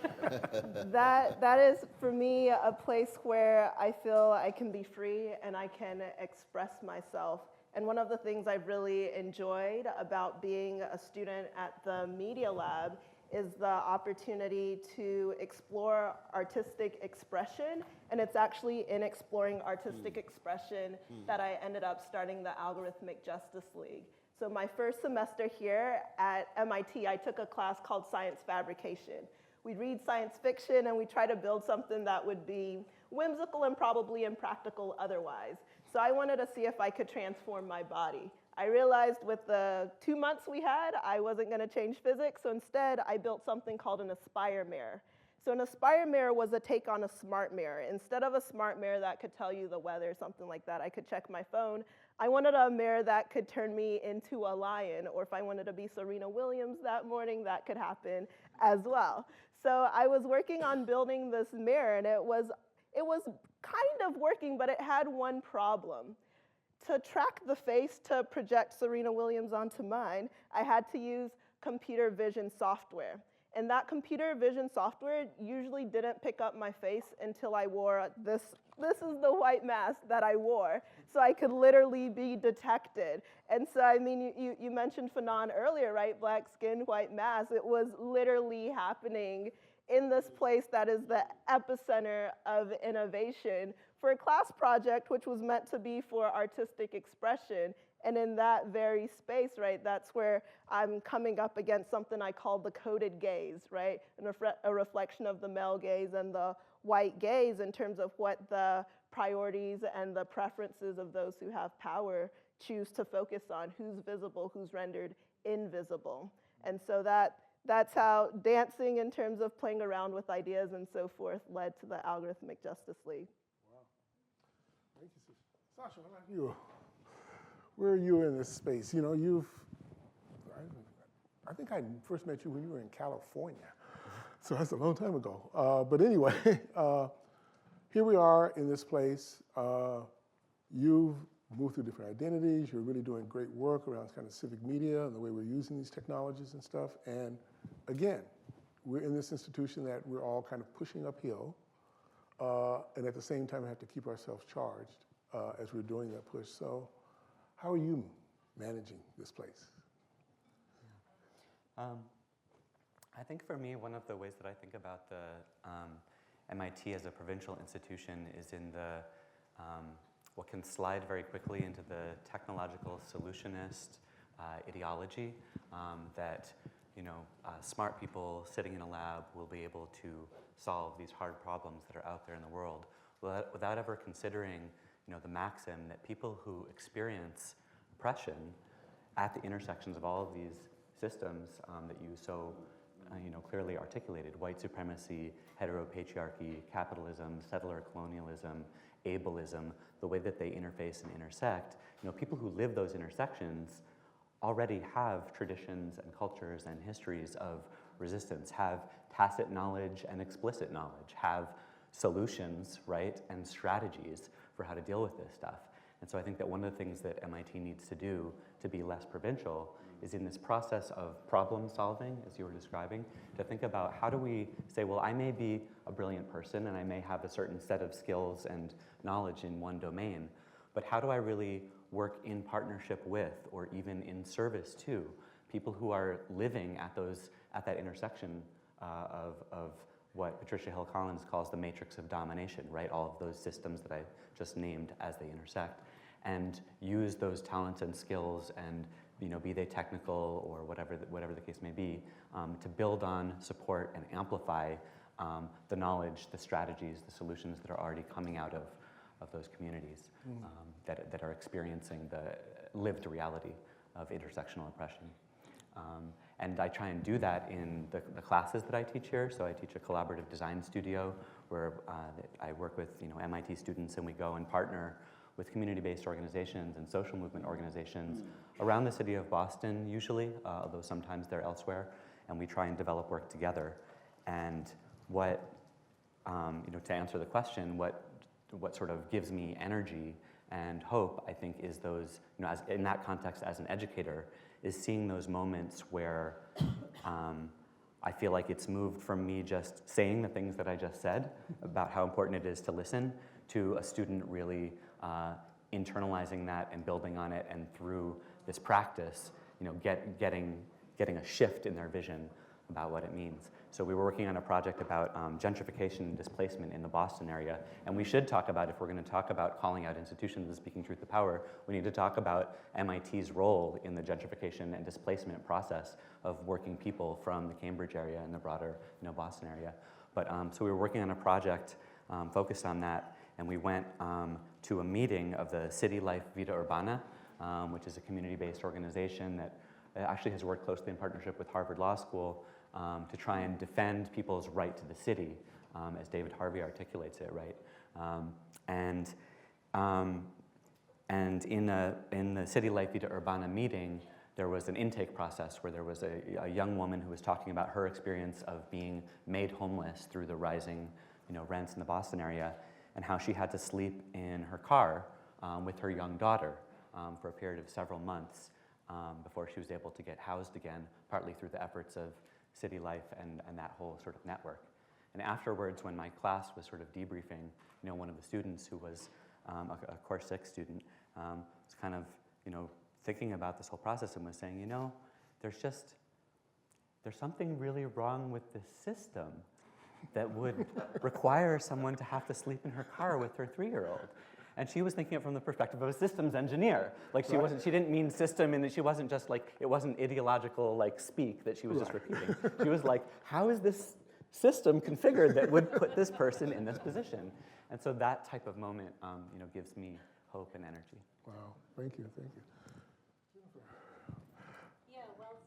that is, for me, a place where I feel I can be free and I can express myself. And one of the things I've really enjoyed about being a student at the Media Lab is the opportunity to explore artistic expression. And it's actually in exploring artistic expression that I ended up starting the Algorithmic Justice League. So my first semester here at MIT, I took a class called Science Fabrication. We'd read science fiction and we try to build something that would be whimsical and probably impractical otherwise. So I wanted to see if I could transform my body. I realized with the 2 months we had, I wasn't going to change physics, so instead I built something called an Aspire mirror. So an Aspire mirror was a take on a smart mirror. Instead of a smart mirror that could tell you the weather or something like that, I could check my phone. I wanted a mirror that could turn me into a lion, or if I wanted to be Serena Williams that morning, that could happen as well. So I was working on building this mirror, and it was kind of working, but it had one problem. To track the face to project Serena Williams onto mine, I had to use computer vision software. And that computer vision software usually didn't pick up my face until I wore this. This is the white mask that I wore, so I could literally be detected. And so, I mean, you mentioned Fanon earlier, right? Black skin, white mask. It was literally happening in this place that is the epicenter of innovation for a class project which was meant to be for artistic expression. And in that very space, right, that's where I'm coming up against something I call the coded gaze, right? A reflection of the male gaze and the white gaze in terms of what the priorities and the preferences of those who have power choose to focus on, who's visible, who's rendered invisible. And so that's how dancing in terms of playing around with ideas and so forth led to the Algorithmic Justice League. Wow. Thank you, Sasha, how about you? Where are you in this space? I think I first met you when you were in California. So that's a long time ago. But anyway, here we are in this place. You've moved through different identities. You're really doing great work around kind of civic media and the way we're using these technologies and stuff. And again, we're in this institution that we're all kind of pushing uphill. And at the same time, we have to keep ourselves charged as we're doing that push. So how are you managing this place? I think for me, one of the ways that I think about the MIT as a provincial institution is in the what can slide very quickly into the technological solutionist ideology that smart people sitting in a lab will be able to solve these hard problems that are out there in the world without ever considering the maxim that people who experience oppression at the intersections of all of these systems that you so clearly articulated, white supremacy, heteropatriarchy, capitalism, settler colonialism, ableism, the way that they interface and intersect, people who live those intersections already have traditions and cultures and histories of resistance, have tacit knowledge and explicit knowledge, have solutions, right, and strategies for how to deal with this stuff. And so I think that one of the things that MIT needs to do to be less provincial is in this process of problem solving, as you were describing, to think about how do we say, well, I may be a brilliant person and I may have a certain set of skills and knowledge in one domain, but how do I really work in partnership with or even in service to people who are living at that intersection of what Patricia Hill Collins calls the matrix of domination, right? All of those systems that I just named as they intersect, and use those talents and skills and be they technical or whatever the case may be, to build on, support, and amplify the knowledge, the strategies, the solutions that are already coming out of those communities that are experiencing the lived reality of intersectional oppression. And I try and do that in the classes that I teach here. So I teach a collaborative design studio where I work with MIT students, and we go and partner with community-based organizations and social movement organizations around the city of Boston usually, although sometimes they're elsewhere, and we try and develop work together. And what, to answer the question, what sort of gives me energy and hope, I think, is those, in that context as an educator, is seeing those moments where I feel like it's moved from me just saying the things that I just said about how important it is to listen to a student really internalizing that and building on it, and through this practice, getting a shift in their vision about what it means. So we were working on a project about gentrification and displacement in the Boston area, and we should talk about, if we're going to talk about calling out institutions and speaking truth to power, we need to talk about MIT's role in the gentrification and displacement process of working people from the Cambridge area and the broader Boston area. But so we were working on a project focused on that, and we went to a meeting of the City Life Vida Urbana, which is a community-based organization that actually has worked closely in partnership with Harvard Law School to try and defend people's right to the city, as David Harvey articulates it, right? And in the City Life Vida Urbana meeting, there was an intake process where there was a young woman who was talking about her experience of being made homeless through the rising rents in the Boston area, and how she had to sleep in her car with her young daughter for a period of several months before she was able to get housed again, partly through the efforts of City Life and that whole sort of network. And afterwards, when my class was sort of debriefing, one of the students who was a Course 6 student was kind of, thinking about this whole process and was saying, there's something really wrong with this system that would require someone to have to sleep in her car with her 3-year-old. And she was thinking it from the perspective of a systems engineer. Like she didn't mean system, and she wasn't just like, it wasn't ideological like speak that she was just repeating. She was like, how is this system configured that would put this person in this position? And so that type of moment, gives me hope and energy. Wow, thank you, thank you.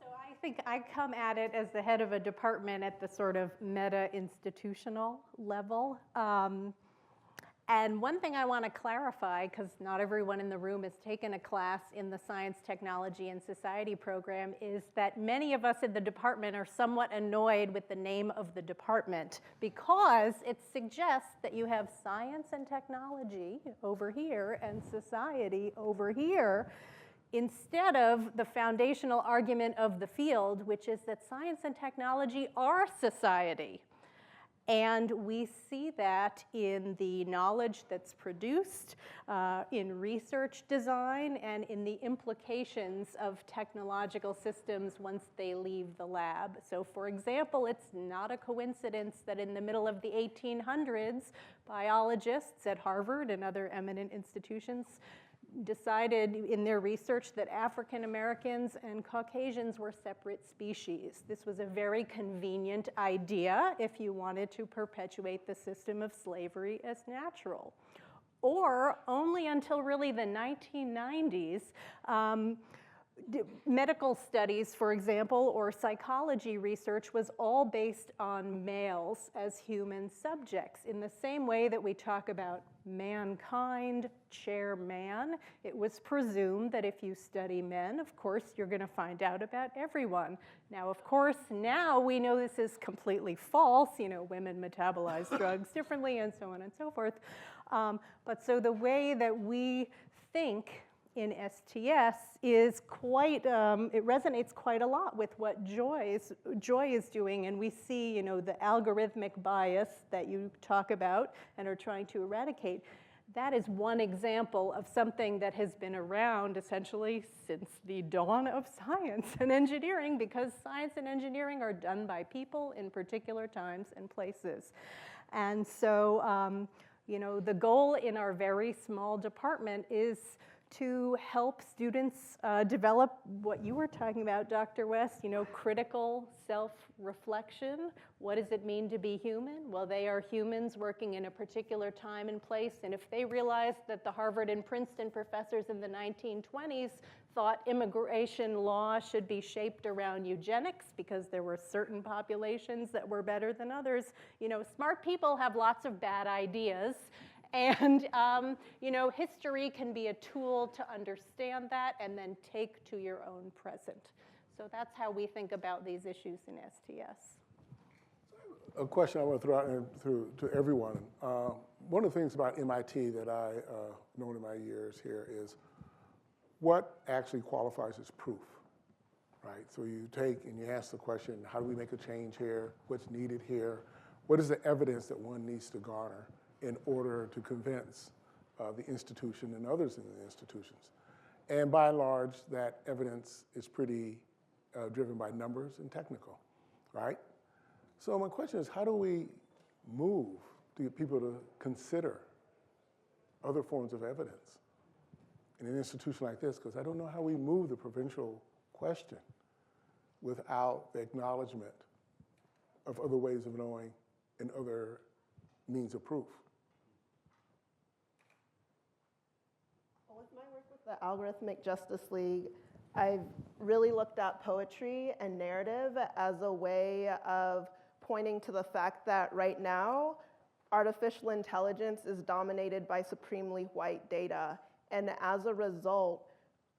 I think I come at it as the head of a department at the sort of meta-institutional level. And one thing I want to clarify, because not everyone in the room has taken a class in the Science, Technology, and Society program, is that many of us in the department are somewhat annoyed with the name of the department, because it suggests that you have science and technology over here and society over here, instead of the foundational argument of the field, which is that science and technology are society. And we see that in the knowledge that's produced, in research design, and in the implications of technological systems once they leave the lab. So for example, it's not a coincidence that in the middle of the 1800s, biologists at Harvard and other eminent institutions decided in their research that African Americans and Caucasians were separate species. This was a very convenient idea if you wanted to perpetuate the system of slavery as natural. Or only until really the 1990s, medical studies, for example, or psychology research was all based on males as human subjects. In the same way that we talk about mankind, chair man, it was presumed that if you study men, of course, you're going to find out about everyone. Now, of course, now we know this is completely false. Women metabolize drugs differently, and so on and so forth. But so the way that we think in STS is quite, it resonates quite a lot with what Joy is doing, and we see, the algorithmic bias that you talk about and are trying to eradicate. That is one example of something that has been around essentially since the dawn of science and engineering, because science and engineering are done by people in particular times and places. And so, the goal in our very small department is to help students develop what you were talking about, Dr. West, critical self-reflection. What does it mean to be human? Well, they are humans working in a particular time and place, and if they realized that the Harvard and Princeton professors in the 1920s thought immigration law should be shaped around eugenics because there were certain populations that were better than others, smart people have lots of bad ideas. And, history can be a tool to understand that and then take to your own present. So that's how we think about these issues in STS. A question I want to throw out to everyone. One of the things about MIT that I've known in my years here is what actually qualifies as proof, right? So you take and you ask the question, how do we make a change here? What's needed here? What is the evidence that one needs to garner in order to convince the institution and others in the institutions? And by and large, that evidence is pretty driven by numbers and technical, right? So my question is, how do we move to get people to consider other forms of evidence in an institution like this? Because I don't know how we move the provincial question without the acknowledgement of other ways of knowing and other means of proof. With my work with the Algorithmic Justice League, I've really looked at poetry and narrative as a way of pointing to the fact that right now, artificial intelligence is dominated by supremely white data. And as a result,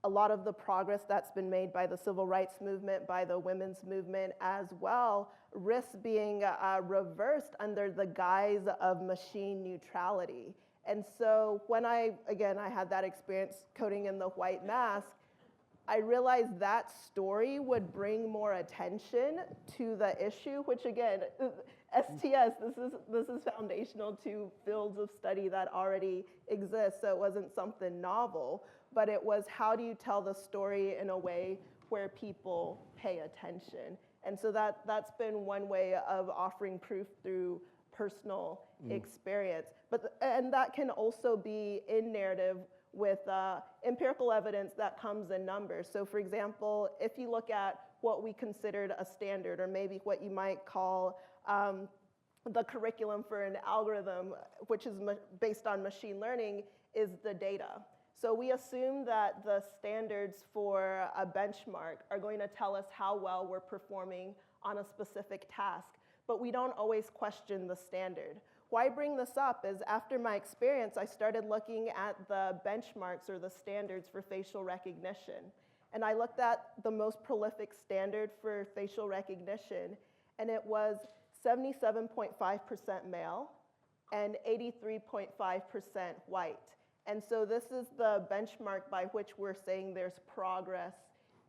a lot of the progress that's been made by the civil rights movement, by the women's movement as well, risks being reversed under the guise of machine neutrality. And so when I had that experience coding in the white mask, I realized that story would bring more attention to the issue, which again, STS, this is foundational to fields of study that already exist, so it wasn't something novel, but it was how do you tell the story in a way where people pay attention? And so that's been one way of offering proof through personal experience. And that can also be in narrative with empirical evidence that comes in numbers. So for example, if you look at what we considered a standard, or maybe what you might call the curriculum for an algorithm, which is based on machine learning, is the data. So we assume that the standards for a benchmark are going to tell us how well we're performing on a specific task, but we don't always question the standard. Why I bring this up is after my experience, I started looking at the benchmarks or the standards for facial recognition. And I looked at the most prolific standard for facial recognition, and it was 77.5% male and 83.5% white. And so this is the benchmark by which we're saying there's progress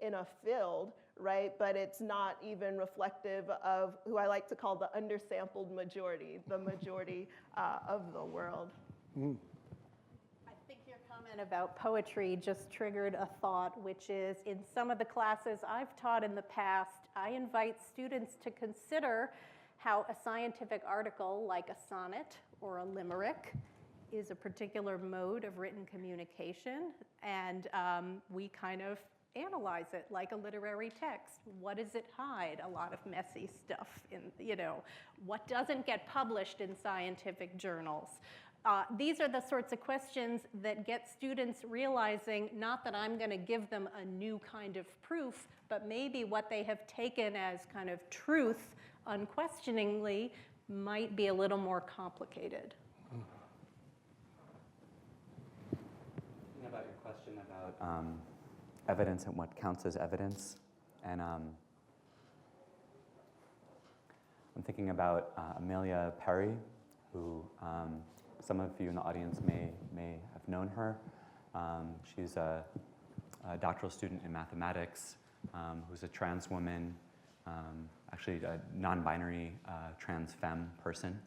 in a field, right? But it's not even reflective of who I like to call the undersampled majority, the majority of the world. I think your comment about poetry just triggered a thought, which is in some of the classes I've taught in the past, I invite students to consider how a scientific article like a sonnet or a limerick is a particular mode of written communication, and we kind of analyze it like a literary text. What does it hide? A lot of messy stuff in, what doesn't get published in scientific journals? These are the sorts of questions that get students realizing not that I'm going to give them a new kind of proof, but maybe what they have taken as kind of truth unquestioningly might be a little more complicated. About your question about evidence and what counts as evidence, and I'm thinking about Amelia Perry, who some of you in the audience may have known her. She's a doctoral student in mathematics who's a trans woman, actually a non-binary trans femme person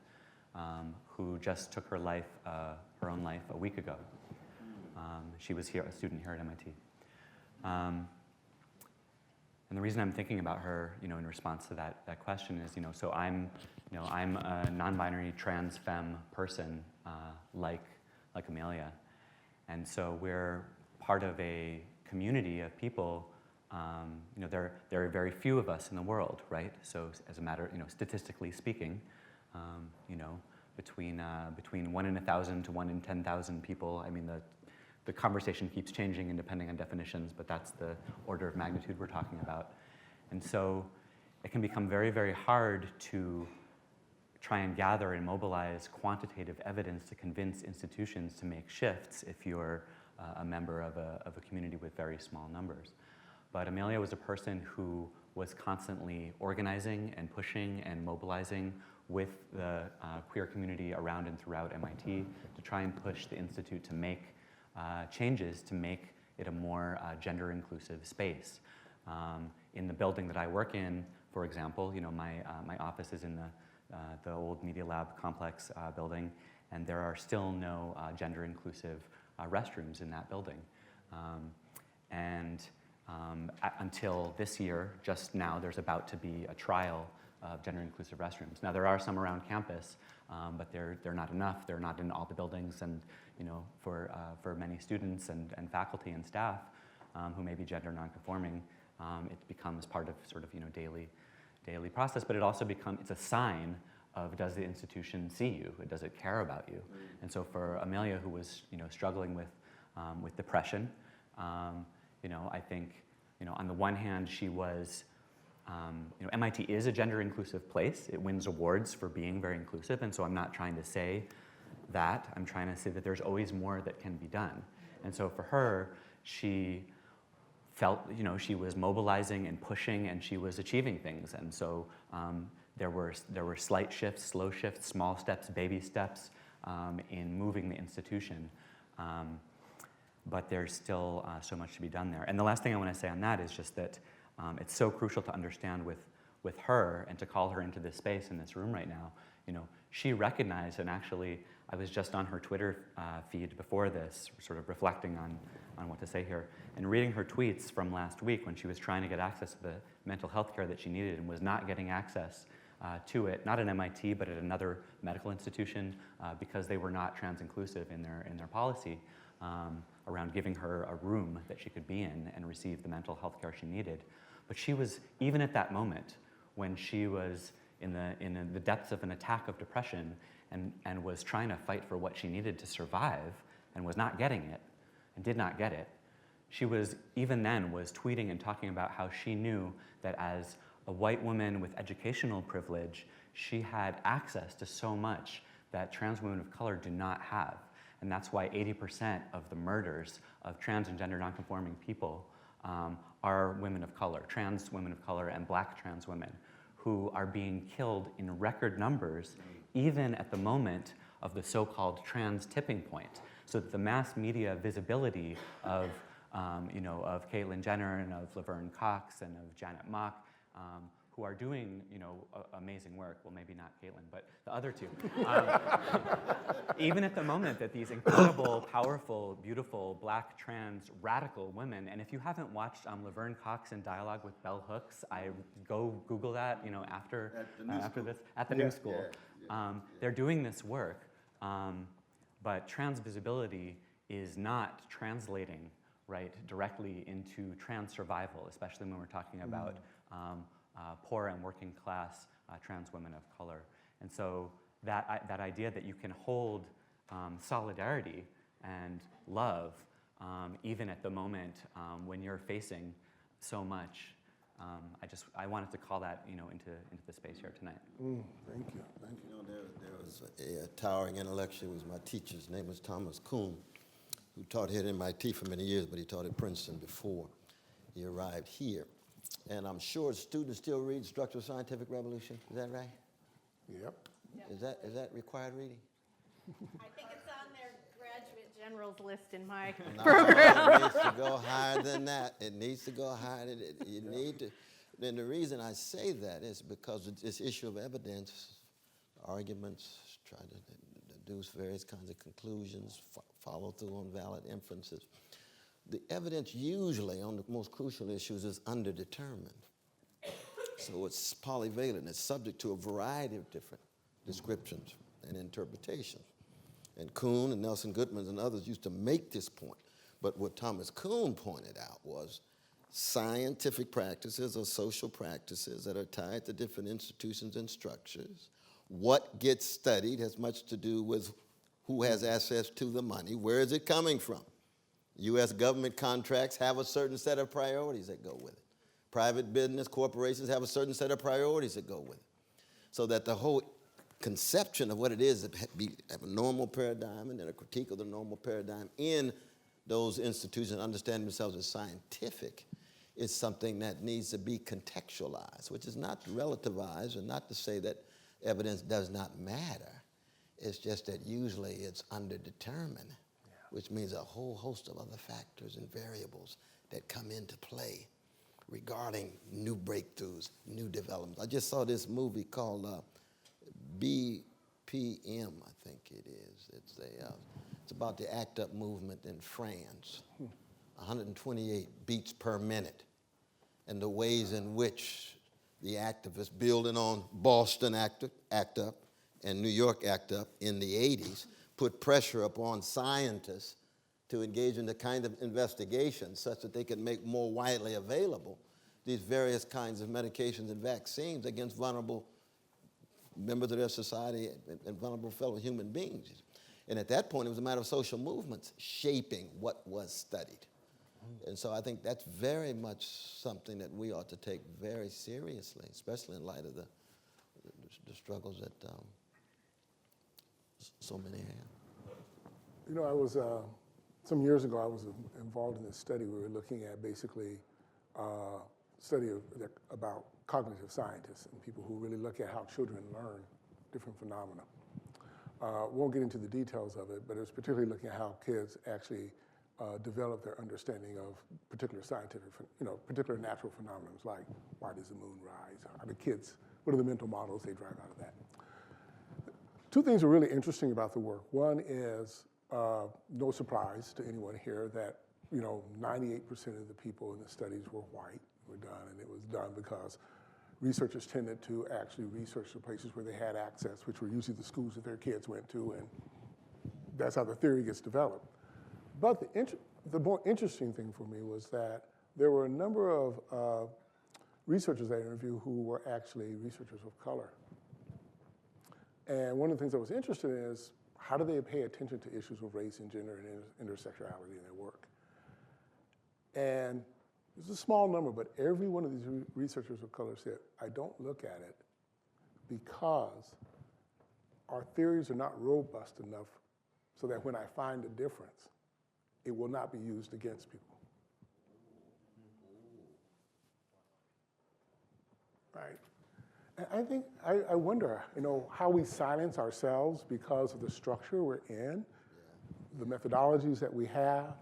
who just took her own life a week ago. She was here, a student here at MIT. And the reason I'm thinking about her, in response to that question is, so I'm a non-binary trans femme person like Amelia, and so we're part of a community of people. There are very few of us in the world, right? So as a matter, statistically speaking, between 1 in 1,000 to 1 in 10,000 people. I mean, the conversation keeps changing and depending on definitions, but that's the order of magnitude we're talking about. And so it can become very, very hard to try and gather and mobilize quantitative evidence to convince institutions to make shifts if you're a member of a community with very small numbers. But Amelia was a person who was constantly organizing and pushing and mobilizing with the queer community around and throughout MIT to try and push the Institute to make changes to make it a more gender-inclusive space. In the building that I work in, for example, my office is in the old Media Lab complex building, and there are still no gender-inclusive restrooms in that building. Until this year, just now, there's about to be a trial of gender-inclusive restrooms. Now, there are some around campus, but they're not enough. They're not in all the buildings, and for many students and faculty and staff who may be gender nonconforming, it becomes part of sort of daily process. But it also it's a sign of, does the institution see you? Does it care about you? And so for Amelia, who was struggling with depression, I think on the one hand she was. MIT is a gender-inclusive place. It wins awards for being very inclusive, and so I'm not trying to say that. I'm trying to say that there's always more that can be done. And so for her, she felt, she was mobilizing and pushing, and she was achieving things. And so there were slight shifts, slow shifts, small steps, baby steps in moving the institution. But there's still so much to be done there. And the last thing I want to say on that is just that it's so crucial to understand with her and to call her into this space in this room right now. She recognized, and actually I was just on her Twitter feed before this, sort of reflecting on what to say here, and reading her tweets from last week when she was trying to get access to the mental health care that she needed and was not getting access to it, not at MIT, but at another medical institution because they were not trans-inclusive in their policy around giving her a room that she could be in and receive the mental health care she needed. But she was, even at that moment, when she was in the depths of an attack of depression and was trying to fight for what she needed to survive and was not getting it and did not get it, she was, even then, was tweeting and talking about how she knew that as a white woman with educational privilege, she had access to so much that trans women of color do not have. And that's why 80% of the murders of trans and gender nonconforming people are women of color, trans women of color and black trans women, who are being killed in record numbers, even at the moment of the so-called trans tipping point. So that the mass media visibility of Caitlyn Jenner and of Laverne Cox and of Janet Mock, who are doing, amazing work. Well, maybe not Caitlyn, but the other two. Even at the moment that these incredible, powerful, beautiful, black, trans, radical women, and if you haven't watched Laverne Cox in Dialogue with Bell Hooks, go Google that, after this, at the New School. They're doing this work, but trans visibility is not translating, right, directly into trans survival, especially when we're talking about poor and working class trans women of color. And so that idea that you can hold solidarity and love even at the moment when you're facing so much, I wanted to call that into the space here tonight. Thank you. There was a towering intellectual who was my teacher. His name was Thomas Kuhn, who taught here at MIT for many years, but he taught at Princeton before he arrived here. And I'm sure students still read Structural Scientific Revolution. Is that right? Yep. Is that required reading? I think it's on their graduate generals list in my No, program. it needs to go higher than that. It needs to go higher. You need to. And the reason I say that is because this issue of evidence, arguments, try to deduce various kinds of conclusions, follow through on valid inferences. The evidence usually on the most crucial issues is underdetermined. So it's polyvalent. It's subject to a variety of different descriptions and interpretations. And Kuhn and Nelson Goodman and others used to make this point. But what Thomas Kuhn pointed out was scientific practices or social practices that are tied to different institutions and structures. What gets studied has much to do with who has access to the money, where is it coming from? U.S. government contracts have a certain set of priorities that go with it. Private business corporations have a certain set of priorities that go with it. So that the whole conception of what it is to have a normal paradigm and then a critique of the normal paradigm in those institutions understanding themselves as scientific is something that needs to be contextualized, which is not to relativize and not to say that evidence does not matter. It's just that usually it's underdetermined, which means a whole host of other factors and variables that come into play regarding new breakthroughs, new developments. I just saw this movie called BPM, I think it is. It's about the ACT UP movement in France. 128 beats per minute, and the ways in which the activists building on Boston ACT UP and New York ACT UP in the 80s put pressure upon scientists to engage in the kind of investigation such that they could make more widely available these various kinds of medications and vaccines against vulnerable members of their society and vulnerable fellow human beings. And at that point, it was a matter of social movements shaping what was studied. And so I think that's very much something that we ought to take very seriously, especially in light of the struggles that so many have. You know, I was, some years ago, I was involved in this study. We were looking at basically study about cognitive scientists and people who really look at how children learn different phenomena. Won't get into the details of it, but it was particularly looking at how kids actually develop their understanding of particular scientific, particular natural phenomena, like why does the moon rise? How do kids, what are the mental models they drive out of that? Two things are really interesting about the work. One is, no surprise to anyone here, that 98% of the people in the studies were white, were done, and it was done because researchers tended to actually research the places where they had access, which were usually the schools that their kids went to, and that's how the theory gets developed. But the more interesting thing for me was that there were a number of researchers I interviewed who were actually researchers of color. And one of the things I was interested in is how do they pay attention to issues of race and gender and intersectionality in their work? And it's a small number, but every one of these researchers of color said, I don't look at it because our theories are not robust enough so that when I find a difference, it will not be used against people. Right? And I think, I wonder, how we silence ourselves because of the structure we're in, the methodologies that we have,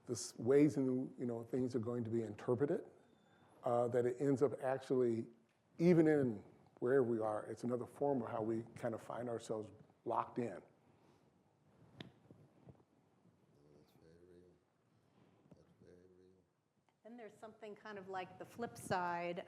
the ways in things are going to be interpreted, that it ends up actually, even in wherever we are, it's another form of how we kind of find ourselves locked in. And there's something kind of like the flip side,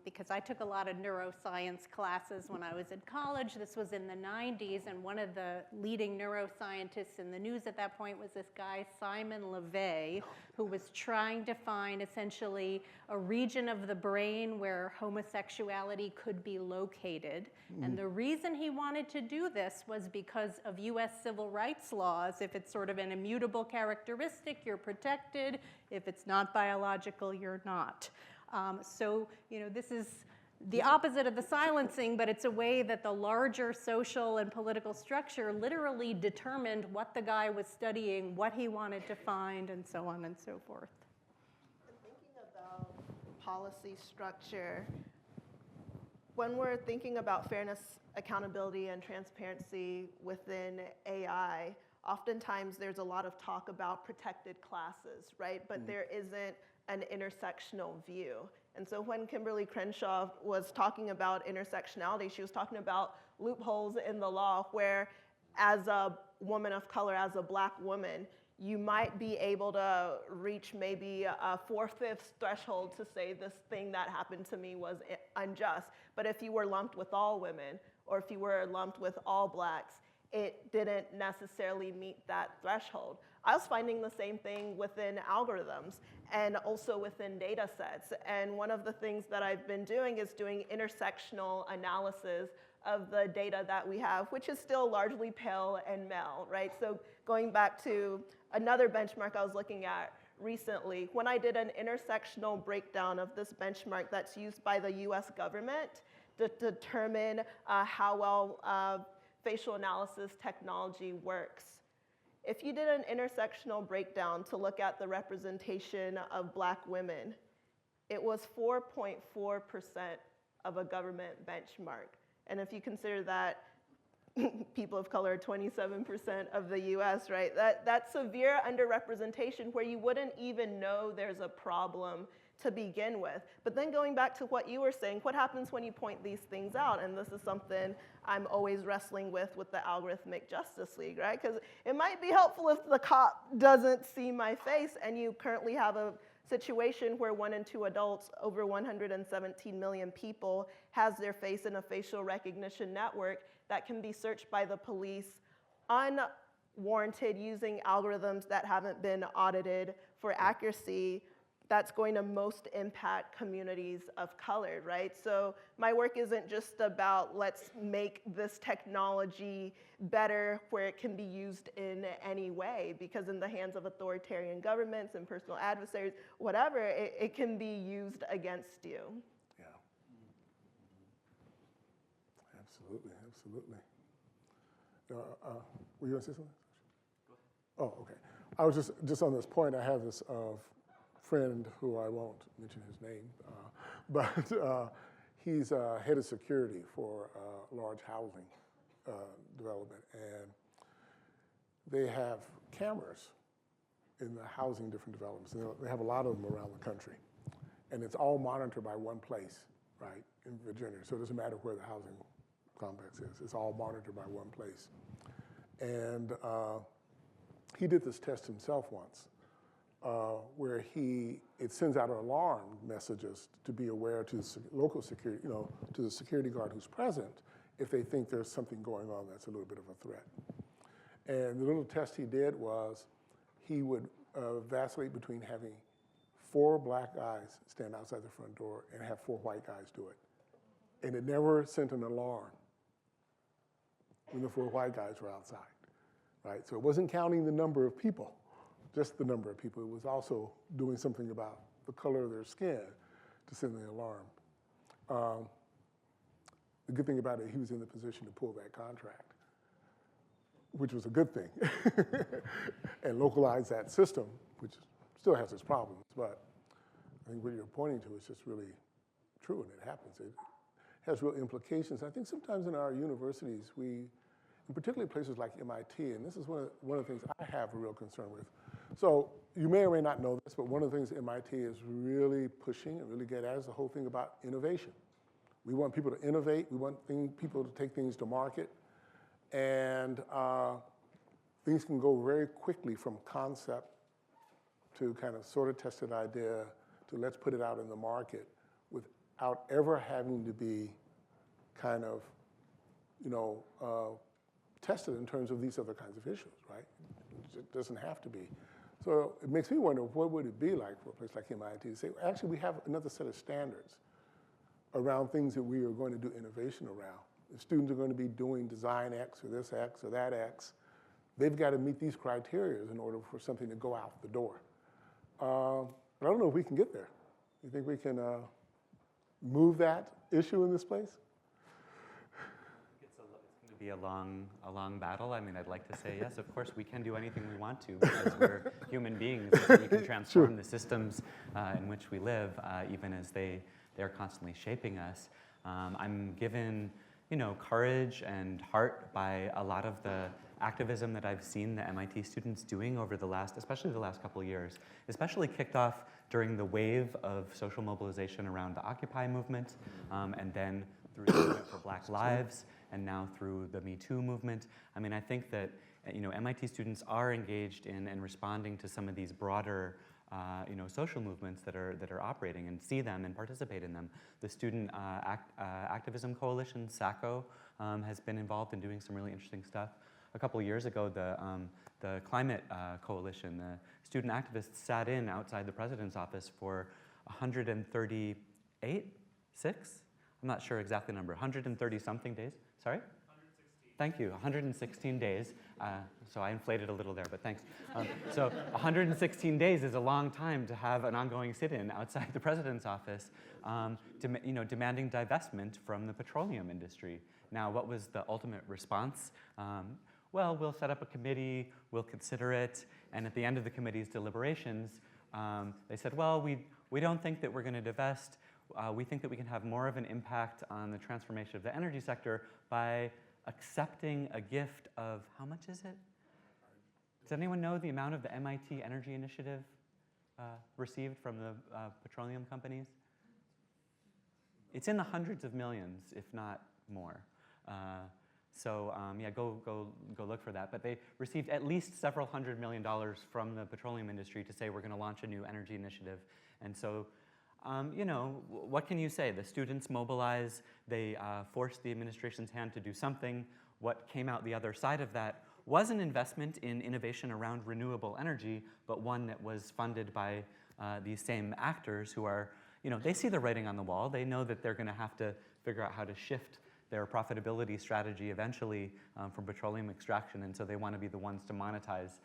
because I took a lot of neuroscience classes when I was in college. This was in the 90s, and one of the leading neuroscientists in the news at that point was this guy, Simon LeVay, who was trying to find essentially a region of the brain where homosexuality could be located. And the reason he wanted to do this was because of US civil rights laws. If it's sort of an immutable characteristic, you're protected. If it's not biological, you're not. So, this is the opposite of the silencing, but it's a way that the larger social and political structure literally determined what the guy was studying, what he wanted to find, and so on and so forth. Thinking about policy structure, when we're thinking about fairness, accountability, and transparency within AI, oftentimes there's a lot of talk about protected classes, right? But there isn't an intersectional view. And so when Kimberly Crenshaw was talking about intersectionality, she was talking about loopholes in the law where, as a woman of color, as a Black woman, you might be able to reach maybe a 4/5 threshold to say this thing that happened to me was unjust. But if you were lumped with all women, or if you were lumped with all Blacks, it didn't necessarily meet that threshold. I was finding the same thing within algorithms and also within data sets. And one of the things that I've been doing is doing intersectional analysis of the data that we have, which is still largely pale and male, right? So going back to another benchmark I was looking at recently, when I did an intersectional breakdown of this benchmark that's used by the US government to determine how well facial analysis technology works. If you did an intersectional breakdown to look at the representation of Black women, it was 4.4% of a government benchmark. And if you consider that people of color are 27% of the US, right? That's severe underrepresentation where you wouldn't even know there's a problem to begin with. But then going back to what you were saying, what happens when you point these things out? And this is something I'm always wrestling with the Algorithmic Justice League, right? Because it might be helpful if the cop doesn't see my face, and you currently have a situation where 1 in 2 adults, over 117 million people, has their face in a facial recognition network that can be searched by the police unwarranted using algorithms that haven't been audited for accuracy. That's going to most impact communities of color, right? So my work isn't just about let's make this technology better where it can be used in any way, because in the hands of authoritarian governments and personal adversaries, whatever, it can be used against you. Yeah. Absolutely, absolutely. Were you going to say something? Oh, okay. I was just on this point, I have this friend who I won't mention his name, but he's head of security for large housing development, and they have cameras in the housing different developments. They have a lot of them around the country, and it's all monitored by one place, right, in Virginia. So it doesn't matter where the housing complex is. It's all monitored by one place. And he did this test himself once. Where it sends out alarm messages to be aware to the local security, to the security guard who's present if they think there's something going on that's a little bit of a threat. And the little test he did was he would vacillate between having 4 black guys stand outside the front door and have 4 white guys do it. And it never sent an alarm when the 4 white guys were outside, right? So it wasn't counting the number of people. Just the number of people. It was also doing something about the color of their skin to send the alarm. The good thing about it, he was in the position to pull that contract, which was a good thing, and localize that system, which still has its problems, but I think what you're pointing to is just really true, and it happens. It has real implications. I think sometimes in our universities, and particularly places like MIT, and this is one of the things I have a real concern with. So you may or may not know this, but one of the things MIT is really pushing and really good at is the whole thing about innovation. We want people to innovate. We want people to take things to market. And things can go very quickly from concept to kind of sort of tested idea to let's put it out in the market without ever having to be kind of, tested in terms of these other kinds of issues, right? It doesn't have to be. So it makes me wonder, what would it be like for a place like MIT to say, actually, we have another set of standards around things that we are going to do innovation around. If students are going to be doing design X or this X or that X, they've got to meet these criteria in order for something to go out the door. But I don't know if we can get there. You think we can move that issue in this place? Be a long battle. I mean, I'd like to say yes, of course we can do anything we want to because we're human beings. We can transform the systems in which we live, even as they're constantly shaping us. I'm given, courage and heart by a lot of the activism that I've seen the MIT students doing over especially the last couple of years, especially kicked off during the wave of social mobilization around the Occupy movement, and then through the movement for Black Lives, and now through the Me Too movement. I mean, I think that MIT students are engaged in and responding to some of these broader social movements that are operating, and see them and participate in them. The Student Activism Coalition, SACO, has been involved in doing some really interesting stuff. a couple of years ago, the Climate Coalition, the student activists sat in outside the president's office for 138, 6? I'm not sure exactly the number, 130 something days. Sorry? 116. Thank you, 116 days. So I inflated a little there, but thanks. So 116 days is a long time to have an ongoing sit-in outside the president's office, demanding divestment from the petroleum industry. Now, what was the ultimate response? Well, we'll set up a committee, we'll consider it, and at the end of the committee's deliberations, they said, well, we don't think that we're going to divest. We think that we can have more of an impact on the transformation of the energy sector by accepting a gift of, how much is it? Does anyone know the amount of the MIT Energy Initiative received from the petroleum companies? It's in the hundreds of millions, if not more. Yeah, go look for that. But they received at least several $100 million from the petroleum industry to say we're going to launch a new energy initiative. And so, what can you say? The students mobilize, they forced the administration's hand to do something. What came out the other side of that was an investment in innovation around renewable energy, but one that was funded by these same actors who are, they see the writing on the wall. They know that they're going to have to figure out how to shift their profitability strategy eventually from petroleum extraction, and so they want to be the ones to monetize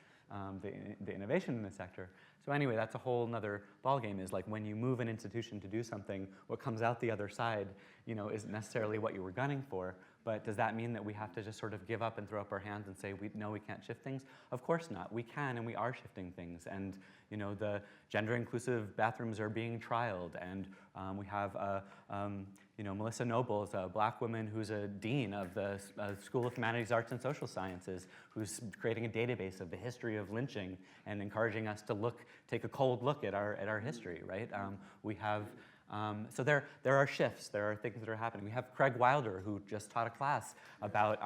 the innovation in the sector. So anyway, that's a whole nother ballgame, is like when you move an institution to do something, what comes out the other side, isn't necessarily what you were gunning for. But does that mean that we have to just sort of give up and throw up our hands and say, no, we can't shift things? Of course not. We can, and we are shifting things. And the gender-inclusive bathrooms are being trialed, and we have Melissa Nobles, a black woman who's a dean of the School of Humanities, Arts, and Social Sciences, who's creating a database of the history of lynching and encouraging us to take a cold look at our history, right? We have. So there are shifts, there are things that are happening. We have Craig Wilder, who just taught a class about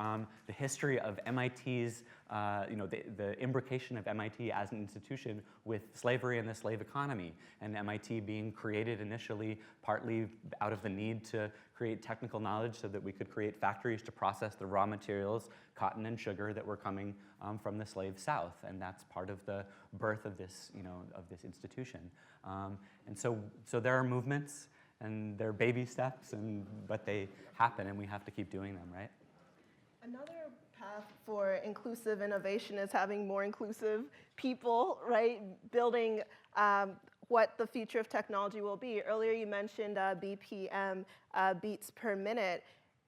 the history of MIT's, the imbrication of MIT as an institution with slavery and the slave economy, and MIT being created initially partly out of the need to create technical knowledge so that we could create factories to process the raw materials, cotton and sugar, that were coming from the slave South, and that's part of the birth of this, of this institution. And so there are movements, and there are baby steps, but they happen, and we have to keep doing them, right? Another path for inclusive innovation is having more inclusive people, right? Building what the future of technology will be. Earlier you mentioned BPM, beats per minute,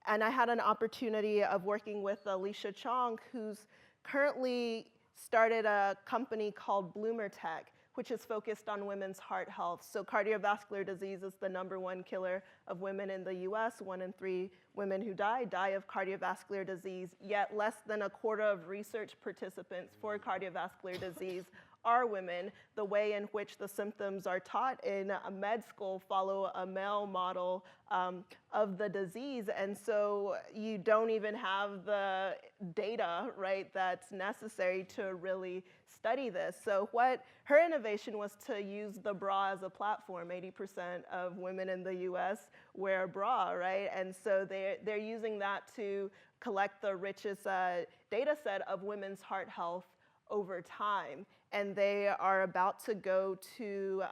and I had an opportunity of working with Alicia Chong, who's currently started a company called Bloomertech, which is focused on women's heart health. So cardiovascular disease is the #1 killer of women in the US. 1 in 3 women who die of cardiovascular disease, yet less than a quarter of research participants for cardiovascular disease are women. The way in which the symptoms are taught in med school follow a male model of the disease, and so you don't even have the data, right, that's necessary to really study this. So what her innovation was to use the bra as a platform. 80% of women in the US wear a bra, right? And so they're using that to collect the richest data set of women's heart health over time. And they are about to go to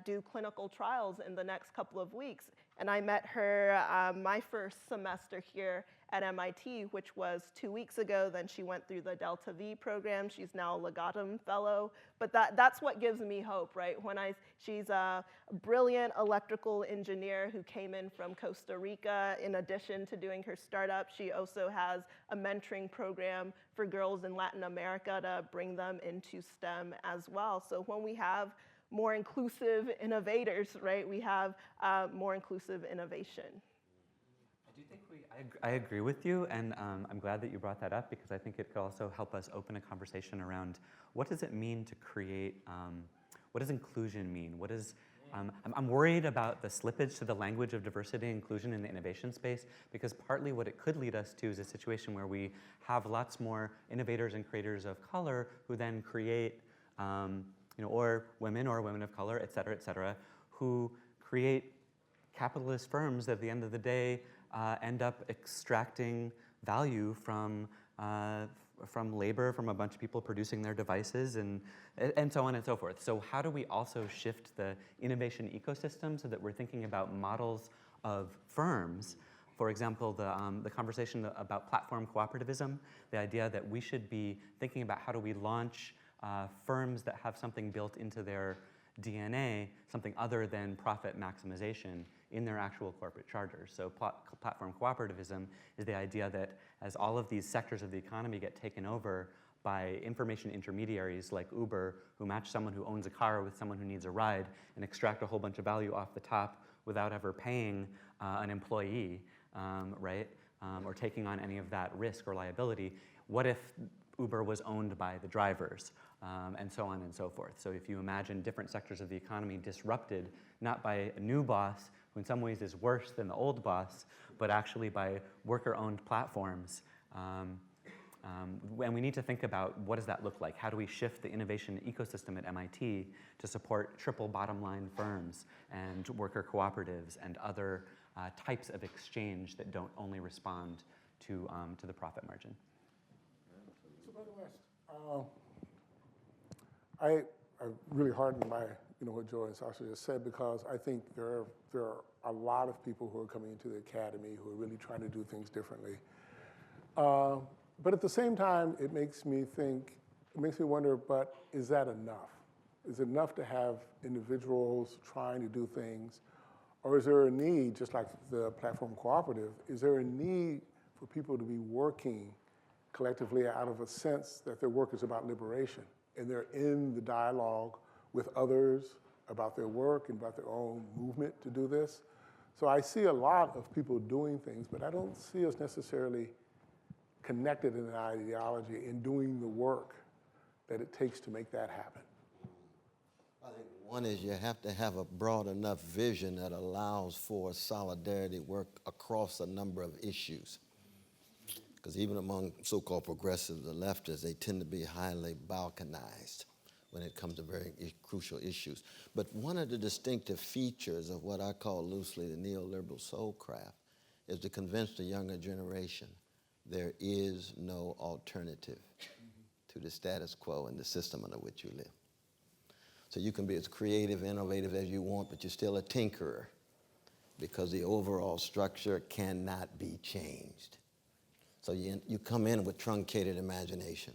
do clinical trials in the next couple of weeks. And I met her my first semester here at MIT, which was 2 weeks ago. Then she went through the Delta V program. She's now a Legatum Fellow. But that's what gives me hope, right? She's a brilliant electrical engineer who came in from Costa Rica. In addition to doing her startup, she also has a mentoring program for girls in Latin America to bring them into STEM as well. So when we have more inclusive innovators, right, we have more inclusive innovation. I do think I agree with you, and I'm glad that you brought that up, because I think it could also help us open a conversation around what does it mean to create, what does inclusion mean? What is, I'm worried about the slippage to the language of diversity and inclusion in the innovation space, because partly what it could lead us to is a situation where we have lots more innovators and creators of color who then create, or women of color, et cetera, who create capitalist firms that at the end of the day end up extracting value from from labor, from a bunch of people producing their devices, and so on and so forth. So how do we also shift the innovation ecosystem so that we're thinking about models of firms? For example, the conversation about platform cooperativism, the idea that we should be thinking about how do we launch firms that have something built into their DNA, something other than profit maximization in their actual corporate charters. So platform cooperativism is the idea that as all of these sectors of the economy get taken over by information intermediaries like Uber, who match someone who owns a car with someone who needs a ride and extract a whole bunch of value off the top without ever paying an employee, right, or taking on any of that risk or liability, what if Uber was owned by the drivers, and so on and so forth. So if you imagine different sectors of the economy disrupted, not by a new boss, who in some ways is worse than the old boss, but actually by worker-owned platforms, and we need to think about what does that look like? How do we shift the innovation ecosystem at MIT to support triple bottom line firms and worker cooperatives and other types of exchange that don't only respond to the profit margin? So, Brother West, I really heartened by what Joy and Sasha just said, because I think there are a lot of people who are coming into the academy who are really trying to do things differently. But at the same time, it makes me wonder, but is that enough? Is it enough to have individuals trying to do things? Or is there a need, just like the platform cooperative, is there a need for people to be working collectively out of a sense that their work is about liberation, and they're in the dialogue with others about their work and about their own movement to do this? So I see a lot of people doing things, but I don't see us necessarily connected in an ideology in doing the work that it takes to make that happen. I think one is you have to have a broad enough vision that allows for solidarity work across a number of issues. Because even among so-called progressives, the leftists, they tend to be highly balkanized when it comes to very crucial issues. But one of the distinctive features of what I call loosely the neoliberal soulcraft is to convince the younger generation there is no alternative to the status quo and the system under which you live. So you can be as creative, innovative as you want, but you're still a tinkerer because the overall structure cannot be changed. So you come in with truncated imagination.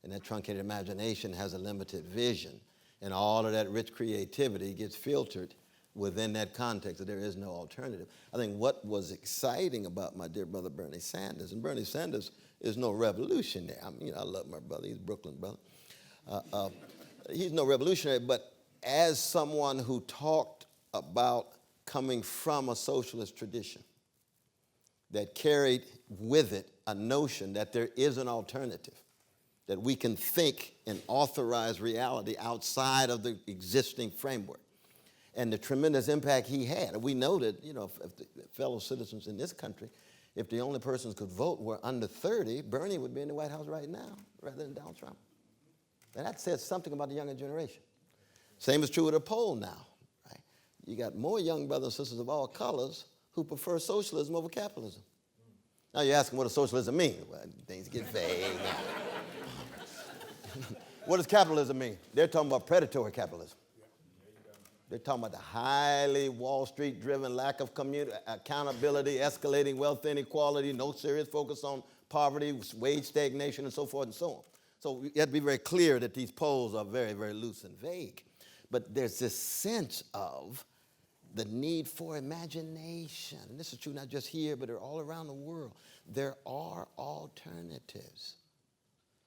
And that truncated imagination has a limited vision. And all of that rich creativity gets filtered within that context that there is no alternative. I think what was exciting about my dear brother Bernie Sanders, and Bernie Sanders is no revolutionary. I mean, I love my brother. He's a Brooklyn brother. He's no revolutionary, but as someone who talked about coming from a socialist tradition that carried with it a notion that there is an alternative, that we can think and authorize reality outside of the existing framework, and the tremendous impact he had. We know that, if the fellow citizens in this country, if the only persons could vote were under 30, Bernie would be in the White House right now rather than Donald Trump. And that says something about the younger generation. Same is true with a poll now, right? You got more young brothers and sisters of all colors who prefer socialism over capitalism. Now you're asking what does socialism mean? Well, things get vague. What does capitalism mean? They're talking about predatory capitalism. They're talking about the highly Wall Street driven lack of accountability, escalating wealth inequality, no serious focus on poverty, wage stagnation, and so forth and so on. So you have to be very clear that these polls are very, very loose and vague. But there's this sense of the need for imagination. And this is true not just here, but all around the world. There are alternatives.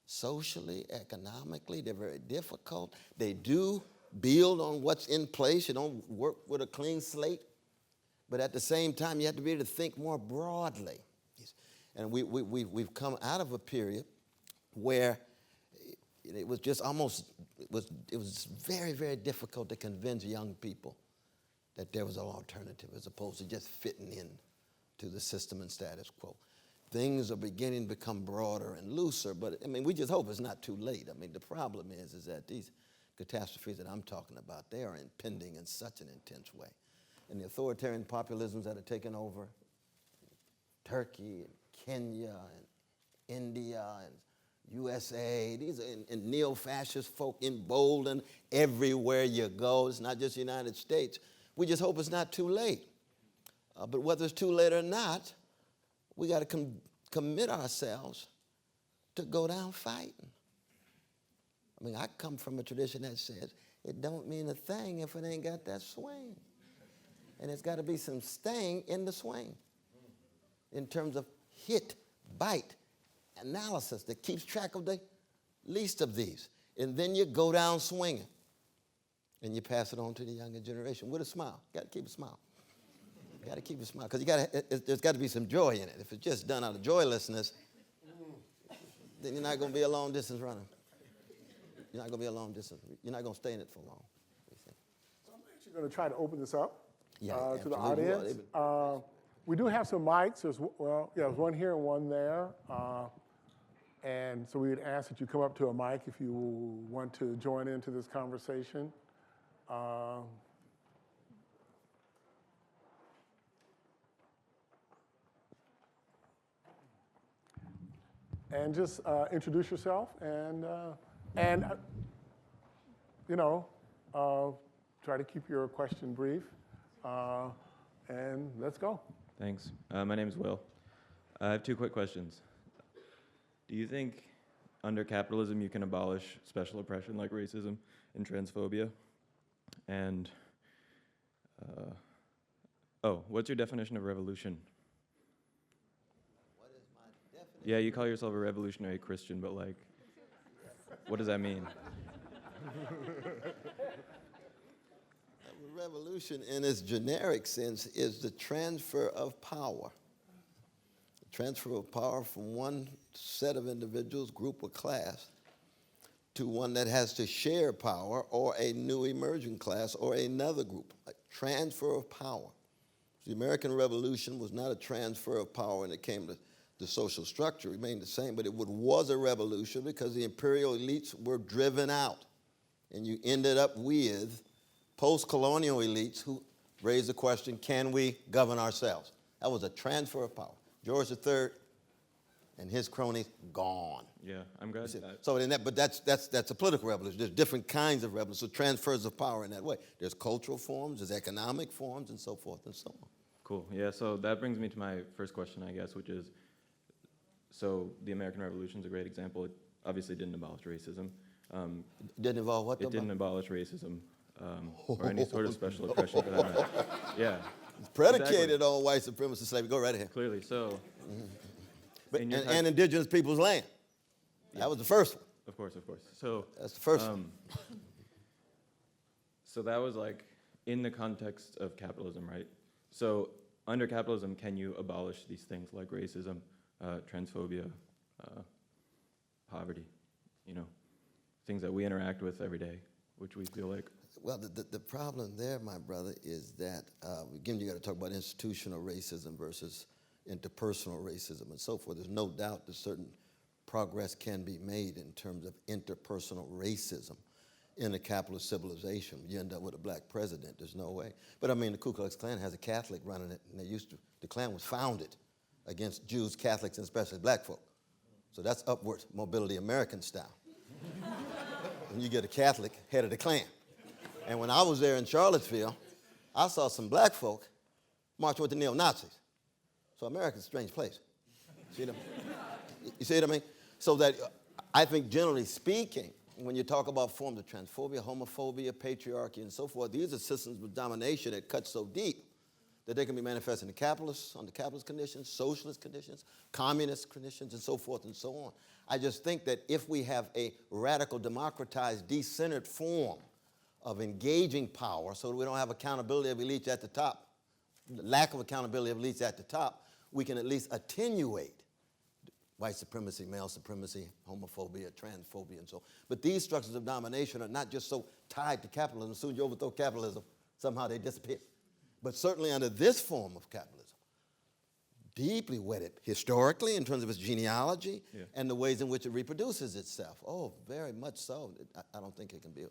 Socially, economically, they're very difficult. They do build on what's in place. You don't work with a clean slate. But at the same time, you have to be able to think more broadly. And we've come out of a period where it was just almost, it was very, very difficult to convince young people that there was an alternative as opposed to just fitting in to the system and status quo. Things are beginning to become broader and looser, but I mean, we just hope it's not too late. I mean, the problem is that these catastrophes that I'm talking about, they are impending in such an intense way. And the authoritarian populisms that are taking over Turkey and Kenya and India and USA, these are and neo-fascist folk emboldened everywhere you go. It's not just the United States. We just hope it's not too late. But whether it's too late or not, we got to commit ourselves to go down fighting. I mean, I come from a tradition that says it don't mean a thing if it ain't got that swing. And it's got to be some sting in the swing in terms of hit, bite, analysis that keeps track of the least of these. And then you go down swinging and you pass it on to the younger generation with a smile. Got to keep a smile. Got to keep a smile because there's got to be some joy in it. If it's just done out of joylessness, then you're not going to be a long distance runner. You're not going to be a long distance. You're not going to stay in it for long. So I'm actually going to try to open this up to the absolutely. audience. We do have some mics. There's one here and one there. And so we would ask that you come up to a mic if you want to join into this conversation. And just introduce yourself and try to keep your question brief. And let's go. Thanks. My name is Will. I have two quick questions. Do you think under capitalism you can abolish special oppression like racism and transphobia? And, what's your definition of revolution? What is my definition? Yeah, you call yourself a revolutionary Christian, but like, what does that mean? Revolution in its generic sense is the transfer of power. The transfer of power from one set of individuals, group, or class to one that has to share power or a new emerging class or another group. A transfer of power. The American Revolution was not a transfer of power when it came to the social structure. It remained the same, but it was a revolution because the imperial elites were driven out. And you ended up with post-colonial elites who raised the question, can we govern ourselves? That was a transfer of power. George III and his cronies, gone. Yeah, I'm glad that. So but that's a political revolution. There's different kinds of revolutions, so transfers of power in that way. There's cultural forms, there's economic forms, and so forth and so on. Cool. Yeah, so that brings me to my first question, I guess, which is, so the American Revolution is a great example. It obviously didn't abolish racism. Didn't involve what? It didn't abolish racism or any sort of special oppression for that matter. Yeah. It's predicated exactly. on white supremacy slavery. Go right ahead. Clearly, so. And indigenous people's land. Yeah. That was the first one. Of course. So that's the first one. So that was like in the context of capitalism, right? So under capitalism, can you abolish these things like racism, transphobia, poverty, things that we interact with every day, which we feel like. Well, the problem there, my brother, is that, again, you got to talk about institutional racism versus interpersonal racism and so forth. There's no doubt that certain progress can be made in terms of interpersonal racism in a capitalist civilization. You end up with a black president, there's no way. But I mean, the Ku Klux Klan has a Catholic running it, and the Klan was founded against Jews, Catholics, and especially black folk. So that's upward mobility American style. And you get a Catholic head of the Klan. And when I was there in Charlottesville, I saw some black folk march with the neo-Nazis. So America's a strange place. You see what I mean? So that I think generally speaking, when you talk about forms of transphobia, homophobia, patriarchy, and so forth, these are systems of domination that cut so deep that they can be manifested under capitalist conditions, socialist conditions, communist conditions, and so forth and so on. I just think that if we have a radical, democratized, decentered form of engaging power so that we don't have accountability of elites at the top, lack of accountability of elites at the top, we can at least attenuate white supremacy, male supremacy, homophobia, transphobia, and so on. But these structures of domination are not just so tied to capitalism. As soon as you overthrow capitalism, somehow they disappear. But certainly under this form of capitalism, deeply wedded historically in terms of its genealogy and the ways in which it reproduces itself. Oh, very much so. I don't think it can be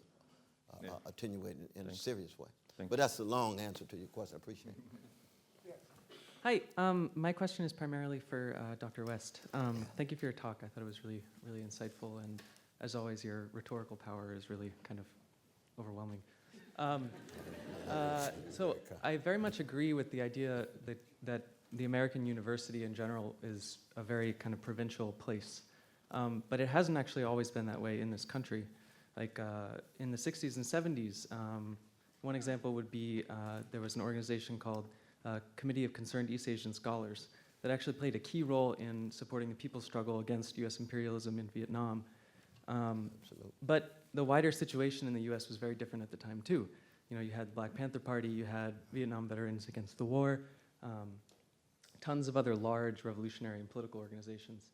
attenuated in a serious way. But that's the long answer to your question. I appreciate it. Hi, my question is primarily for Dr. West. Thank you for your talk. I thought it was really, really insightful, and as always, your rhetorical power is really kind of overwhelming. So I very much agree with the idea that the American university in general is a very kind of provincial place. But it hasn't actually always been that way in this country. Like in the 60s and 70s, one example would be there was an organization called Committee of Concerned East Asian Scholars that actually played a key role in supporting the people's struggle against US imperialism in Vietnam. But the wider situation in the US was very different at the time too. You know, you had the Black Panther Party, you had Vietnam Veterans Against the War, tons of other large revolutionary and political organizations.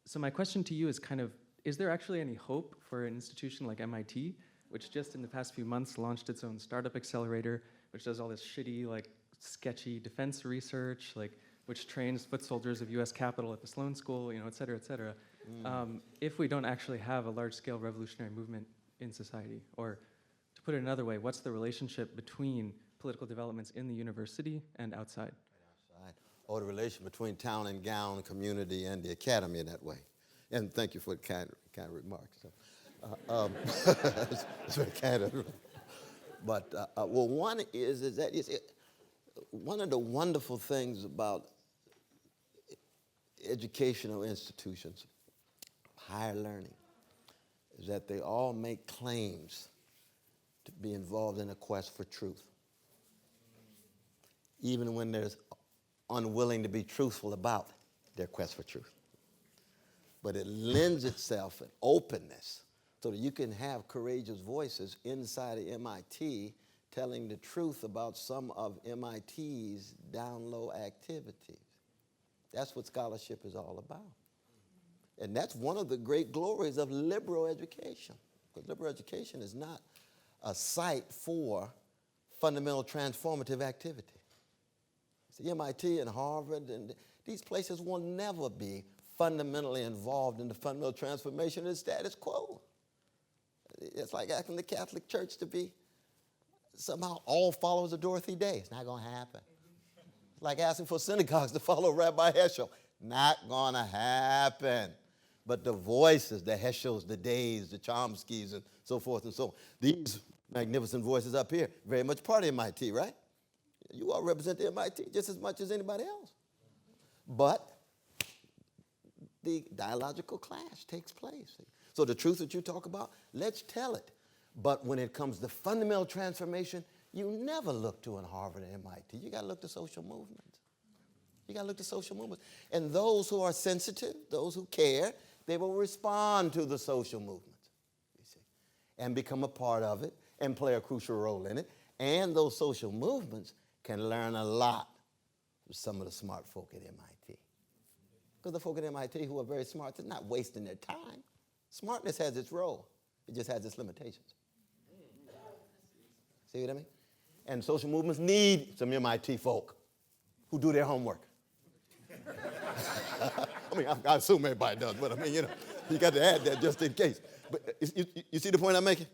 So my question to you is kind of, is there actually any hope for an institution like MIT, which just in the past few months launched its own startup accelerator, which does all this shitty, like, sketchy defense research, like, which trains foot soldiers of US Capitol at the Sloan School, you know, et cetera, et cetera, if we don't actually have a large-scale revolutionary movement in society? Or to put it another way, what's the relationship between political developments in the university and outside? Or the relation between town and gown community and the academy in that way. And thank you for the kind remarks. So, it's very kind of. But well, one is that one of the wonderful things about educational institutions, higher learning, is that they all make claims to be involved in a quest for truth, even when there's unwilling to be truthful about their quest for truth. But it lends itself an openness so that you can have courageous voices inside of MIT telling the truth about some of MIT's down low activities. That's what scholarship is all about. And that's one of the great glories of liberal education, because liberal education is not a site for fundamental transformative activity. See, MIT and Harvard and these places will never be fundamentally involved in the fundamental transformation of the status quo. It's like asking the Catholic Church to be somehow all followers of Dorothy Day. It's not going to happen. It's like asking for synagogues to follow Rabbi Heschel. Not going to happen. But the voices, the Heschels, the Days, the Chomskys, and so forth and so on, these magnificent voices up here, very much part of MIT, right? You all represent the MIT just as much as anybody else. But the dialogical clash takes place. So the truth that you talk about, let's tell it. But when it comes to fundamental transformation, you never look to an Harvard and MIT. You got to look to social movements. You got to look to social movements. And those who are sensitive, those who care, they will respond to the social movements, you see, and become a part of it and play a crucial role in it. And those social movements can learn a lot from some of the smart folk at MIT. Because the folk at MIT who are very smart, they're not wasting their time. Smartness has its role. It just has its limitations. See what I mean? And social movements need some MIT folk who do their homework. I mean, I assume everybody does, but I mean, you know, you got to add that just in case. But you see the point I'm making?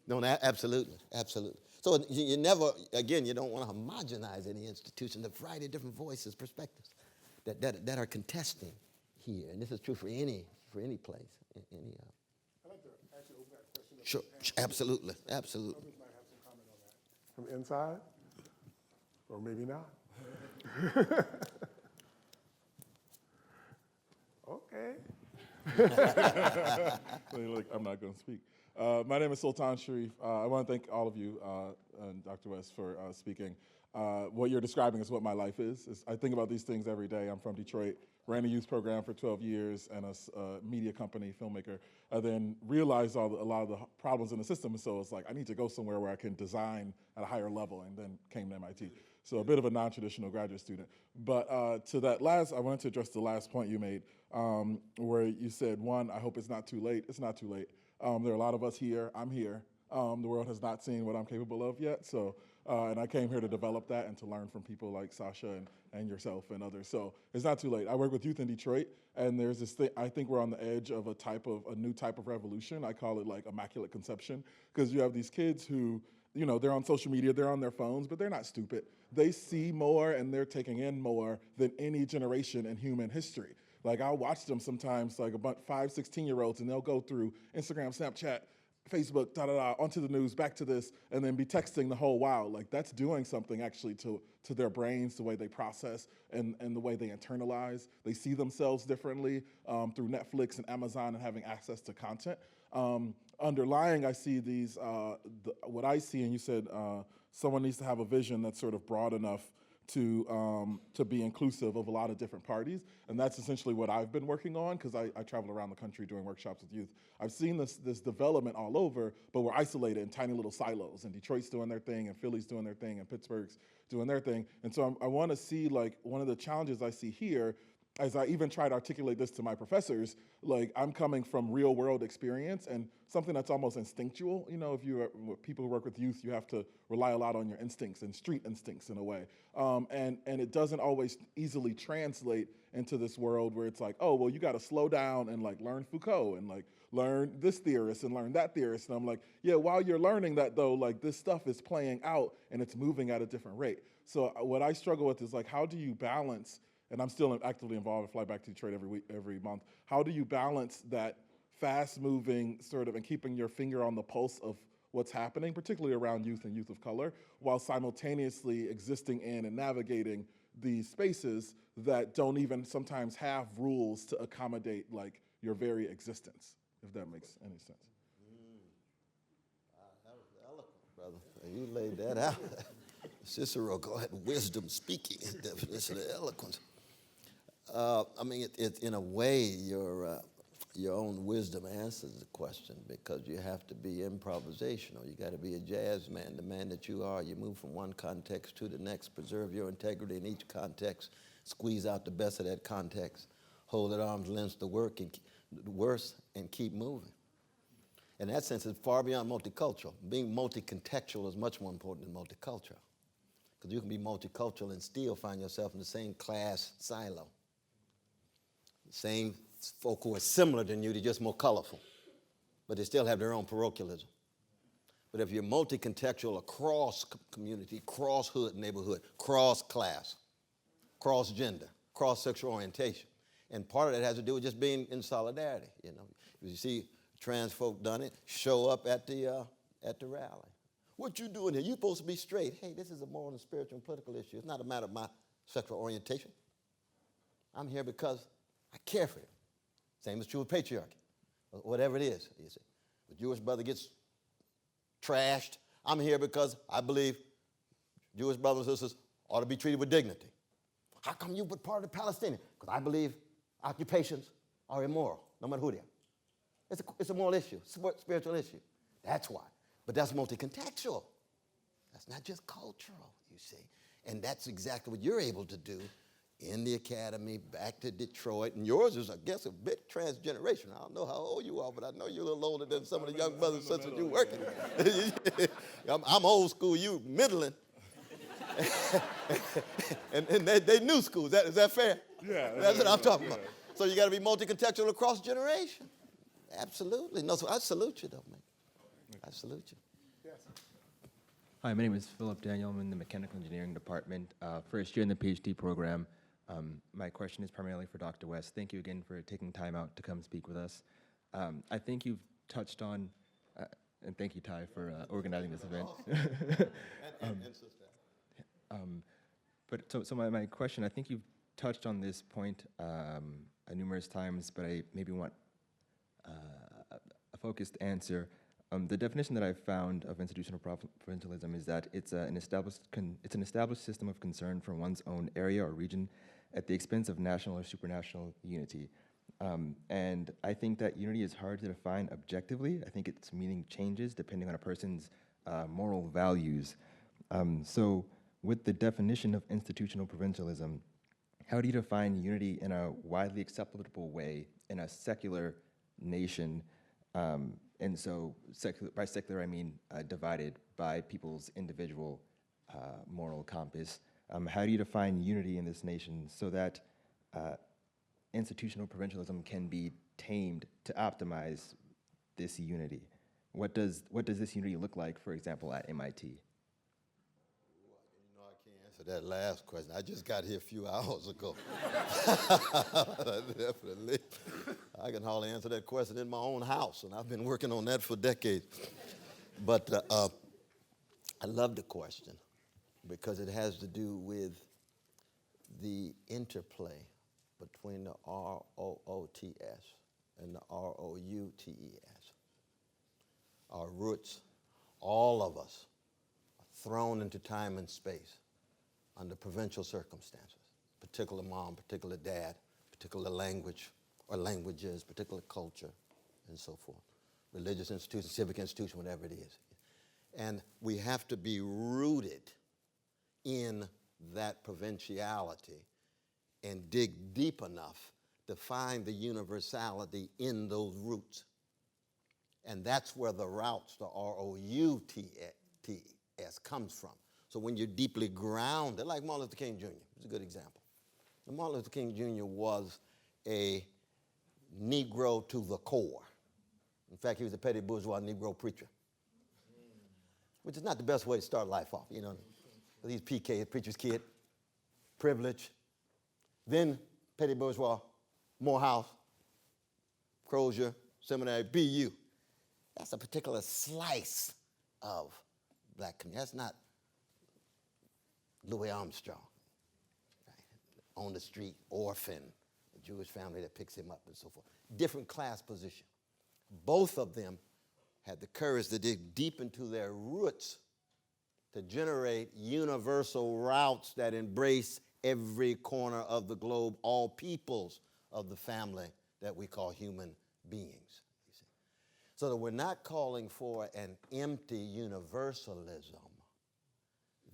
No, absolutely, absolutely. So you never, again, you don't want to homogenize any institution. The variety of different voices, perspectives that are contesting here, and this is true for any place. I'd like to actually open that question up. Sure, absolutely, absolutely. Others might have some comment on that. From inside, or maybe not. Okay. Look, I'm not going to speak. My name is Sultan Sharif. I want to thank all of you and Dr. West for speaking. What you're describing is what my life is. I think about these things every day. I'm from Detroit, ran a youth program for 12 years and a media company, filmmaker. I then realized a lot of the problems in the system, and so it's like I need to go somewhere where I can design at a higher level, and then came to MIT. So a bit of a non-traditional graduate student. But to that last, I wanted to address the last point you made, where you said, one, I hope it's not too late. It's not too late. There are a lot of us here. I'm here. The world has not seen what I'm capable of yet. So, and I came here to develop that and to learn from people like Sasha and yourself and others. So it's not too late. I work with youth in Detroit, and there's this thing, I think we're on the edge of a new type of revolution. I call it like immaculate conception, because you have these kids who you know, they're on social media, they're on their phones, but they're not stupid. They see more and they're taking in more than any generation in human history. Like, I'll watch them sometimes, like about 5, 16-year-olds, and they'll go through Instagram, Snapchat, Facebook, onto the news, back to this, and then be texting the whole while. Like, that's doing something actually to their brains, the way they process and the way they internalize. They see themselves differently through Netflix and Amazon and having access to content. Underlying, I see these, what I see, and you said someone needs to have a vision that's sort of broad enough to be inclusive of a lot of different parties. And that's essentially what I've been working on, because I travel around the country doing workshops with youth. I've seen this development all over, but we're isolated in tiny little silos. And Detroit's doing their thing, and Philly's doing their thing, and Pittsburgh's doing their thing. And so I want to see, like, one of the challenges I see here, as I even try to articulate this to my professors, like, I'm coming from real world experience and something that's almost instinctual. You know, if you're people who work with youth, you have to rely a lot on your instincts and street instincts in a way. And it doesn't always easily translate into this world where it's like, oh, well, you got to slow down and like learn Foucault and like learn this theorist and learn that theorist. And I'm like, yeah, while you're learning that though, like this stuff is playing out and it's moving at a different rate. So what I struggle with is like, how do you balance, and I'm still actively involved, I fly back to Detroit every month. How do you balance that fast-moving sort of and keeping your finger on the pulse of what's happening, particularly around youth and youth of color, while simultaneously existing in and navigating these spaces that don't even sometimes have rules to accommodate like your very existence, if that makes any sense. That was eloquent, brother. You laid that out. Cicero called it wisdom speaking, definition of eloquence. I mean, in a way, your own wisdom answers the question, because you have to be improvisational. You got to be a jazz man, the man that you are. You move from one context to the next, preserve your integrity in each context, squeeze out the best of that context, hold at arm's length the worst, and keep moving. In that sense, it's far beyond multicultural. Being multi-contextual is much more important than multicultural, because you can be multicultural and still find yourself in the same class silo. The same folk who are similar than you, they're just more colorful, but they still have their own parochialism. But if you're multi-contextual across community, cross-hood neighborhood, cross-class, cross-gender, cross-sexual orientation, and part of that has to do with just being in solidarity. You know, you see trans folk done it, show up at the rally. What you doing here? You're supposed to be straight. Hey, this is a moral and spiritual and political issue. It's not a matter of my sexual orientation. I'm here because I care for it. Same is true with patriarchy, whatever it is. You see, the Jewish brother gets trashed. I'm here because I believe Jewish brothers and sisters ought to be treated with dignity. How come you put part of the Palestinian? Because I believe occupations are immoral, no matter who they are. It's a moral issue, spiritual issue. That's why. But that's multi-contextual. That's not just cultural, you see. And that's exactly what you're able to do in the academy, back to Detroit. And yours is, I guess, a bit transgenerational. I don't know how old you are, but I know you're a little older than some of the young brothers and sisters you're working with. I'm old school, you middling. and they new school. Is that fair? Yeah. That's what I'm talking about. So you got to be multi-contextual across generation. Absolutely. No, so I salute you, though, man. I salute you. Yes. Hi, my name is Philip Daniel. I'm in the Mechanical Engineering Department, first year in the PhD program. My question is primarily for Dr. West. Thank you again for taking time out to come speak with us. I think you've touched on, and thank you, Ty, for organizing this event. So my question, I think you've touched on this point numerous times, but I maybe want a focused answer. The definition that I've found of institutional provincialism is that it's an established system of concern for one's own area or region at the expense of national or supranational unity. And I think that unity is hard to define objectively. I think its meaning changes depending on a person's moral values. So with the definition of institutional provincialism, how do you define unity in a widely acceptable way in a secular nation? And so by secular, I mean divided by people's individual moral compass. How do you define unity in this nation so that institutional provincialism can be tamed to optimize this unity? what does this unity look like, for example, at MIT? You know, I can't answer that last question. I just got here a few hours ago. Definitely. I can hardly answer that question in my own house, and I've been working on that for decades. But I love the question because it has to do with the interplay between the ROOTS and the ROUTES. Our roots, all of us, are thrown into time and space under provincial circumstances, particular mom, particular dad, particular language or languages, particular culture, and so forth. Religious institution, civic institution, whatever it is. And we have to be rooted in that provinciality and dig deep enough to find the universality in those roots. And that's where the routes, the ROUTS, comes from. So when you're deeply grounded, like Martin Luther King Jr., is a good example. And Martin Luther King Jr. was a Negro to the core. In fact, he was a petty bourgeois Negro preacher, which is not the best way to start life off, you know. He's PK, preacher's kid, privilege, then petty bourgeois, Morehouse, Crozier, Seminary, BU. That's a particular slice of black community. That's not Louis Armstrong, right? On the street, orphan, a Jewish family that picks him up and so forth. Different class position. Both of them had the courage to dig deep into their roots to generate universal routes that embrace every corner of the globe, all peoples of the family that we call human beings. You see. So that we're not calling for an empty universalism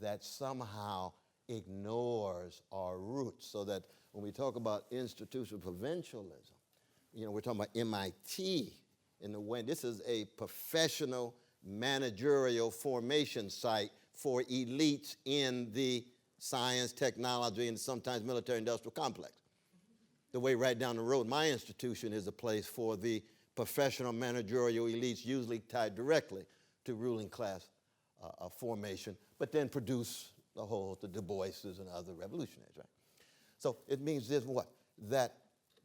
that somehow ignores our roots. So that when we talk about institutional provincialism, you know, we're talking about MIT in the way, this is a professional managerial formation site for elites in the science, technology, and sometimes military-industrial complex. The way right down the road, my institution is a place for the professional managerial elites, usually tied directly to ruling class formation, but then produce the whole, the Du Boises and other revolutionaries, right? So it means this, what? That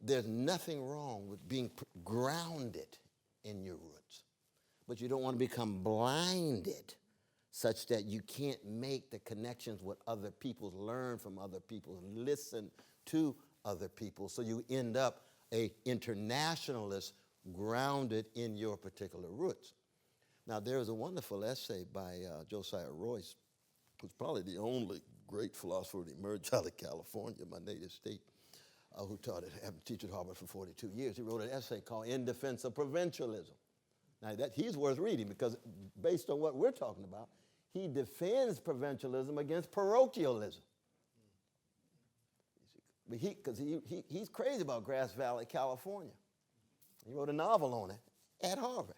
there's nothing wrong with being grounded in your roots, but you don't want to become blinded such that you can't make the connections with other people, learn from other people, listen to other people, so you end up an internationalist grounded in your particular roots. Now, there is a wonderful essay by Josiah Royce, who's probably the only great philosopher that emerged out of California, my native state, who taught at Harvard for 42 years. He wrote an essay called In Defense of Provincialism. Now, he's worth reading because based on what we're talking about, he defends provincialism against parochialism. Because he's crazy about Grass Valley, California. He wrote a novel on it at Harvard.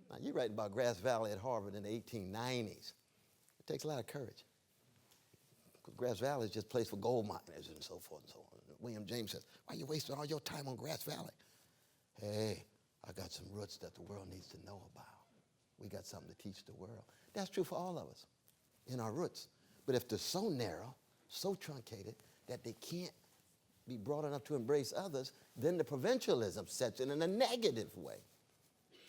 Now, you're writing about Grass Valley at Harvard in the 1890s. It takes a lot of courage. Because Grass Valley is just a place for gold miners and so forth and so on. William James says, why are you wasting all your time on Grass Valley? Hey, I got some roots that the world needs to know about. We got something to teach the world. That's true for all of us in our roots. But if they're so narrow, so truncated, that they can't be broad enough to embrace others, then the provincialism sets in a negative way,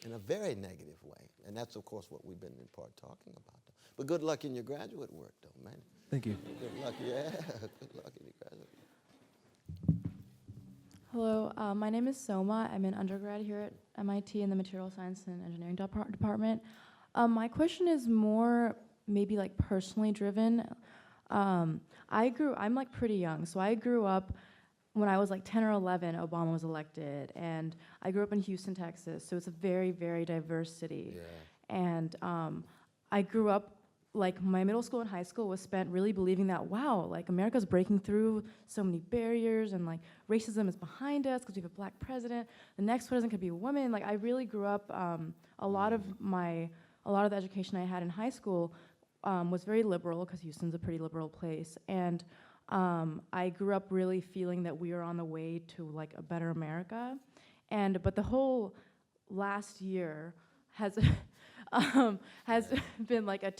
in a very negative way. And that's, of course, what we've been in part talking about. But good luck in your graduate work, though, man. Thank you. Good luck, yeah. Good luck in your graduate work. Hello, my name is Soma. I'm an undergrad here at MIT in the Material Science and Engineering department. My question is more maybe like personally driven. I'm like pretty young, so I grew up when I was like 10 or 11, Obama was elected, and I grew up in Houston, Texas, so it's a very, very diverse city. Yeah. And I grew up, like my middle school and high school was spent really believing that, wow, like America's breaking through so many barriers and like racism is behind us because we have a black president. The next president could be a woman. Like I really grew up, a lot of the education I had in high school was very liberal because Houston's a pretty liberal place. And I grew up really feeling that we are on the way to like a better America. But the whole last year has has been like a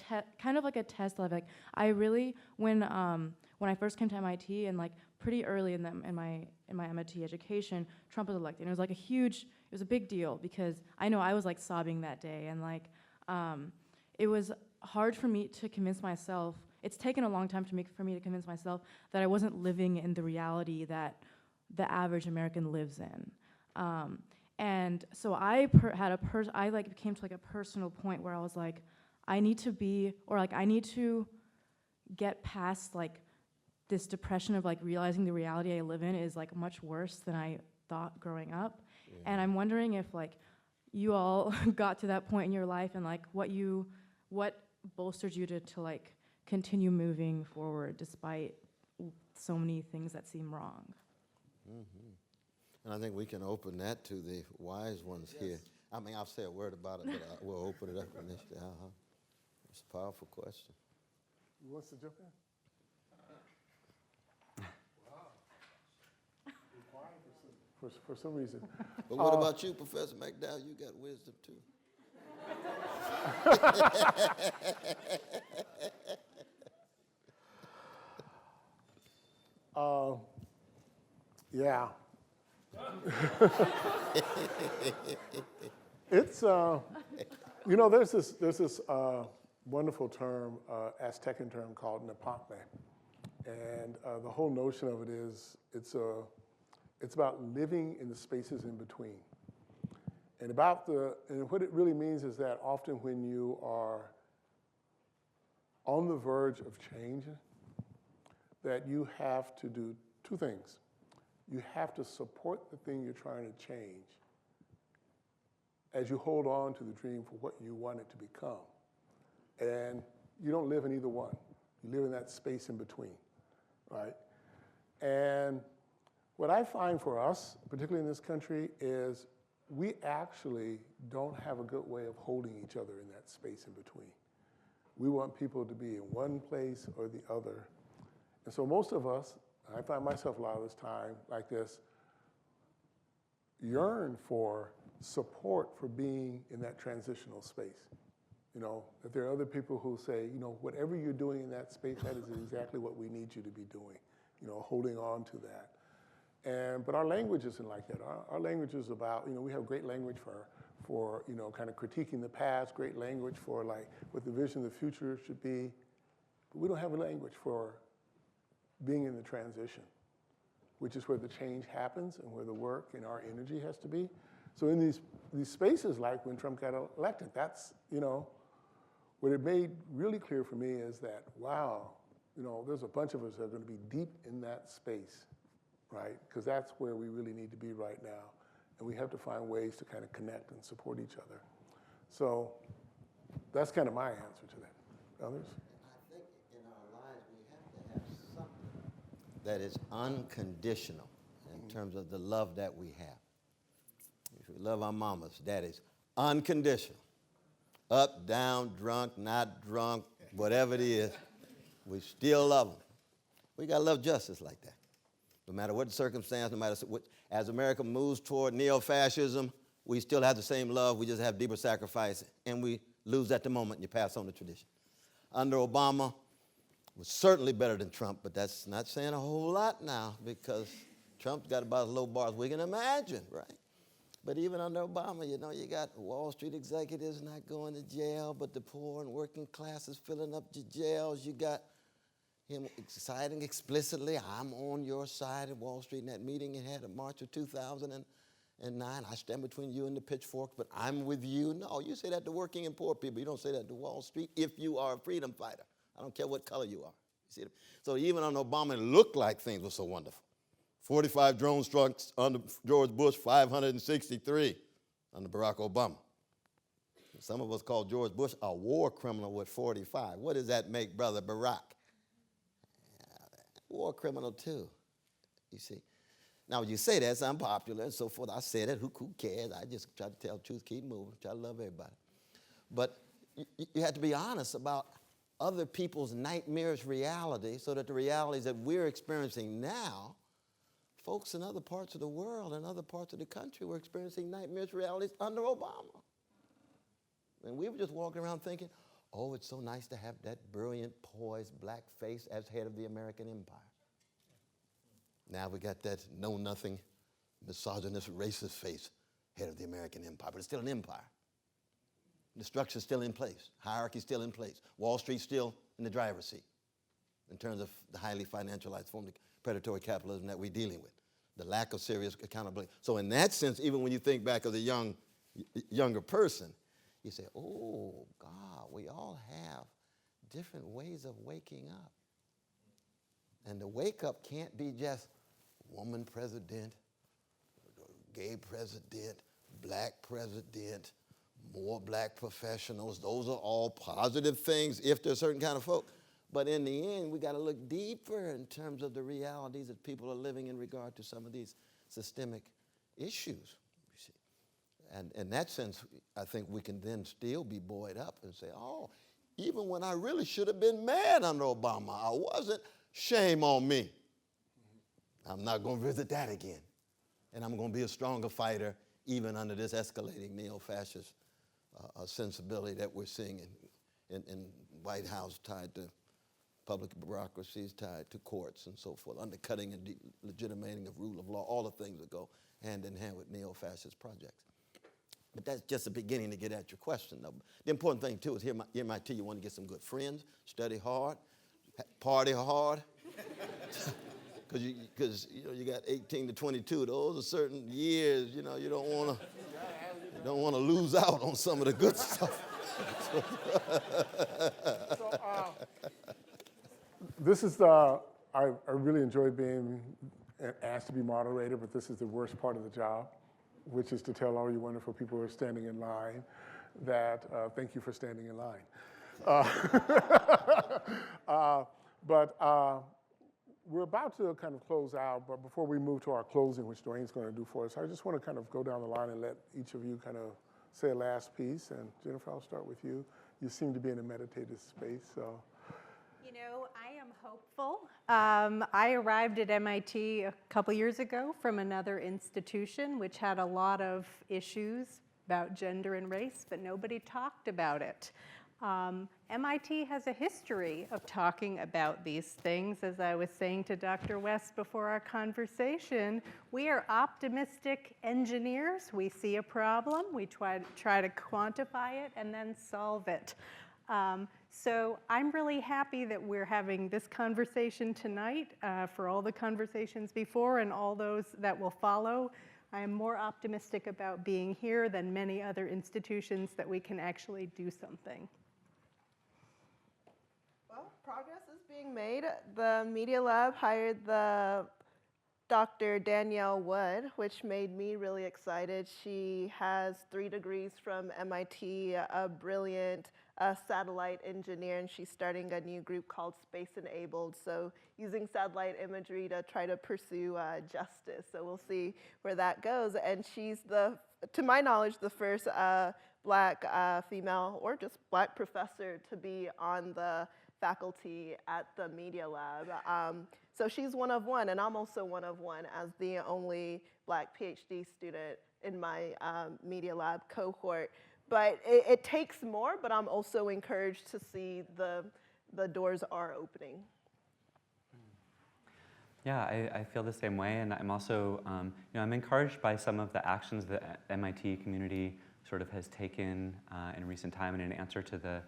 kind of like a test. Like I really, when I first came to MIT and like pretty early in my MIT education, Trump was elected. And it was like it was a big deal because I know I was like sobbing that day, and like it was hard for me to convince myself. It's taken a long time for me to convince myself that I wasn't living in the reality that the average American lives in. And so I came to like a personal point where I was like, I need to get past like this depression of like realizing the reality I live in is like much worse than I thought growing up. Yeah. And I'm wondering if like you all got to that point in your life, and like what bolstered you to like continue moving forward despite so many things that seem wrong. Mm-hmm. And I think we can open that to the wise ones here. I mean, I'll say a word about it, but we'll open it up initially. It's a powerful question. Who wants to jump in? Wow. For some reason. But what about you, Professor McDowell? You got wisdom too. Yeah. It's there's this wonderful term, Aztecan term called Nepantme, and the whole notion of it is it's about living in the spaces in between, and what it really means is that often when you are on the verge of change, that you have to do two things. You have to support the thing you're trying to change as you hold on to the dream for what you want it to become. And you don't live in either one. You live in that space in between, right? And what I find for us, particularly in this country, is we actually don't have a good way of holding each other in that space in between. We want people to be in one place or the other. And so most of us, I find myself a lot of this time like this, yearn for support for being in that transitional space. That there are other people who say, whatever you're doing in that space, that is exactly what we need you to be doing, holding on to that. But our language isn't like that. Our language is about, we have great language for kind of critiquing the past, great language for like what the vision of the future should be, but we don't have a language for being in the transition, which is where the change happens and where the work and our energy has to be. So in these spaces, like when Trump got elected, that's, what it made really clear for me is that, wow, there's a bunch of us that are going to be deep in that space, right? Because that's where we really need to be right now. And we have to find ways to kind of connect and support each other. So that's kind of my answer to that. Others? I think in our lives we have to have something that is unconditional in terms of the love that we have. If we love our mamas, that is unconditional. Up, down, drunk, not drunk, whatever it is, we still love them. We got to love justice like that. No matter what the circumstance, no matter what, as America moves toward neo-fascism, we still have the same love, we just have deeper sacrifice, and we lose at the moment and you pass on the tradition. Under Obama, was certainly better than Trump, but that's not saying a whole lot now because Trump's got about as low bar as we can imagine, right? But even under Obama, you got Wall Street executives not going to jail, but the poor and working classes filling up the jails. You got him citing explicitly, I'm on your side at Wall Street in that meeting he had in March of 2009. I stand between you and the pitchforks, but I'm with you. No, you say that to working and poor people. You don't say that to Wall Street if you are a freedom fighter. I don't care what color you are. You see? So even under Obama, it looked like things were so wonderful. 45 drone strikes under George Bush, 563 under Barack Obama. Some of us call George Bush a war criminal with 45. What does that make Brother Barack? War criminal too, you see. Now, you say that's unpopular and so forth. I say that, who cares? I just try to tell the truth, keep moving, try to love everybody. But you have to be honest about other people's nightmarish reality so that the realities that we're experiencing now, folks in other parts of the world and other parts of the country were experiencing nightmarish realities under Obama. And we were just walking around thinking, oh, it's so nice to have that brilliant, poised black face as head of the American empire. Now we got that know-nothing, misogynist, racist face, head of the American empire, but it's still an empire. The structure's still in place. Hierarchy's still in place. Wall Street's still in the driver's seat in terms of the highly financialized form of predatory capitalism that we're dealing with, the lack of serious accountability. So in that sense, even when you think back of the younger person, you say, oh, God, we all have different ways of waking up. And the wake up can't be just woman president, gay president, black president, more black professionals. Those are all positive things if they're certain kind of folk. But in the end, we got to look deeper in terms of the realities that people are living in regard to some of these systemic issues. You see. And in that sense, I think we can then still be buoyed up and say, oh, even when I really should have been mad under Obama, I wasn't. Shame on me. I'm not going to visit that again. And I'm going to be a stronger fighter even under this escalating neo-fascist sensibility that we're seeing in White House tied to public bureaucracies, tied to courts and so forth, undercutting and legitimating of rule of law, all the things that go hand in hand with neo-fascist projects. But that's just the beginning to get at your question, though. The important thing, too, is here at MIT, you want to get some good friends, study hard, party hard. Because you got 18 to 22. Those are certain years. You don't want to lose out on some of the good stuff. This is I really enjoy being asked to be moderator, but this is the worst part of the job, which is to tell all you wonderful people who are standing in line that thank you for standing in line. But we're about to kind of close out, but before we move to our closing, which Duane's going to do for us, I just want to kind of go down the line and let each of you kind of say a last piece. And Jennifer, I'll start with you. You seem to be in a meditative space, so. You know, I am hopeful. I arrived at MIT a couple years ago from another institution which had a lot of issues about gender and race, but nobody talked about it. MIT has a history of talking about these things. As I was saying to Dr. West before our conversation, we are optimistic engineers. We see a problem, we try to quantify it, and then solve it. So I'm really happy that we're having this conversation tonight for all the conversations before and all those that will follow. I am more optimistic about being here than many other institutions that we can actually do something. Well, progress is being made. The Media Lab hired the Dr. Danielle Wood, which made me really excited. She has 3 degrees from MIT, a brilliant satellite engineer, and she's starting a new group called Space Enabled, so using satellite imagery to try to pursue justice. So we'll see where that goes. And she's, to my knowledge, the first black female or just black professor to be on the faculty at the Media Lab. So she's one of one, and I'm also one of one as the only black PhD student in my Media Lab cohort. But it takes more, but I'm also encouraged to see the doors are opening. Yeah, I feel the same way, and I'm also, I'm encouraged by some of the actions that MIT community sort of has taken in recent time. And in answer to the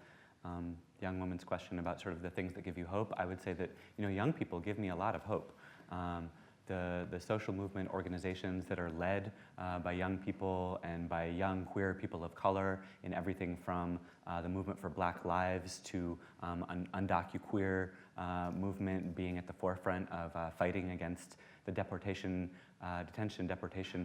young woman's question about sort of the things that give you hope, I would say that young people give me a lot of hope. The social movement organizations that are led by young people and by young queer people of color in everything from the movement for Black Lives to undocuqueer movement being at the forefront of fighting against the detention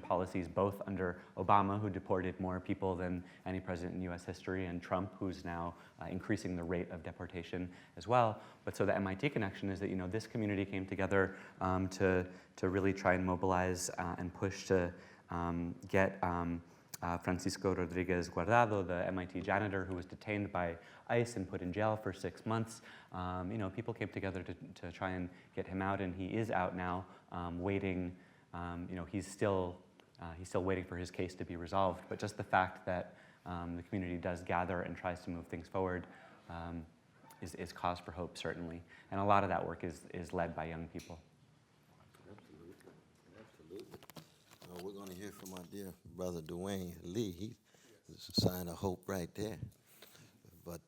policies, both under Obama, who deported more people than any president in US history, and Trump, who's now increasing the rate of deportation as well. But so the MIT connection is that this community came together to really try and mobilize and push to get Francisco Rodriguez Guardado, the MIT janitor who was detained by ICE and put in jail for 6 months. People came together to try and get him out, and he is out now, waiting. He's still waiting for his case to be resolved. But just the fact that the community does gather and tries to move things forward is cause for hope, certainly. And a lot of that work is led by young people. Absolutely. We're going to hear from our dear brother Duane Lee. He's a sign of hope right there. But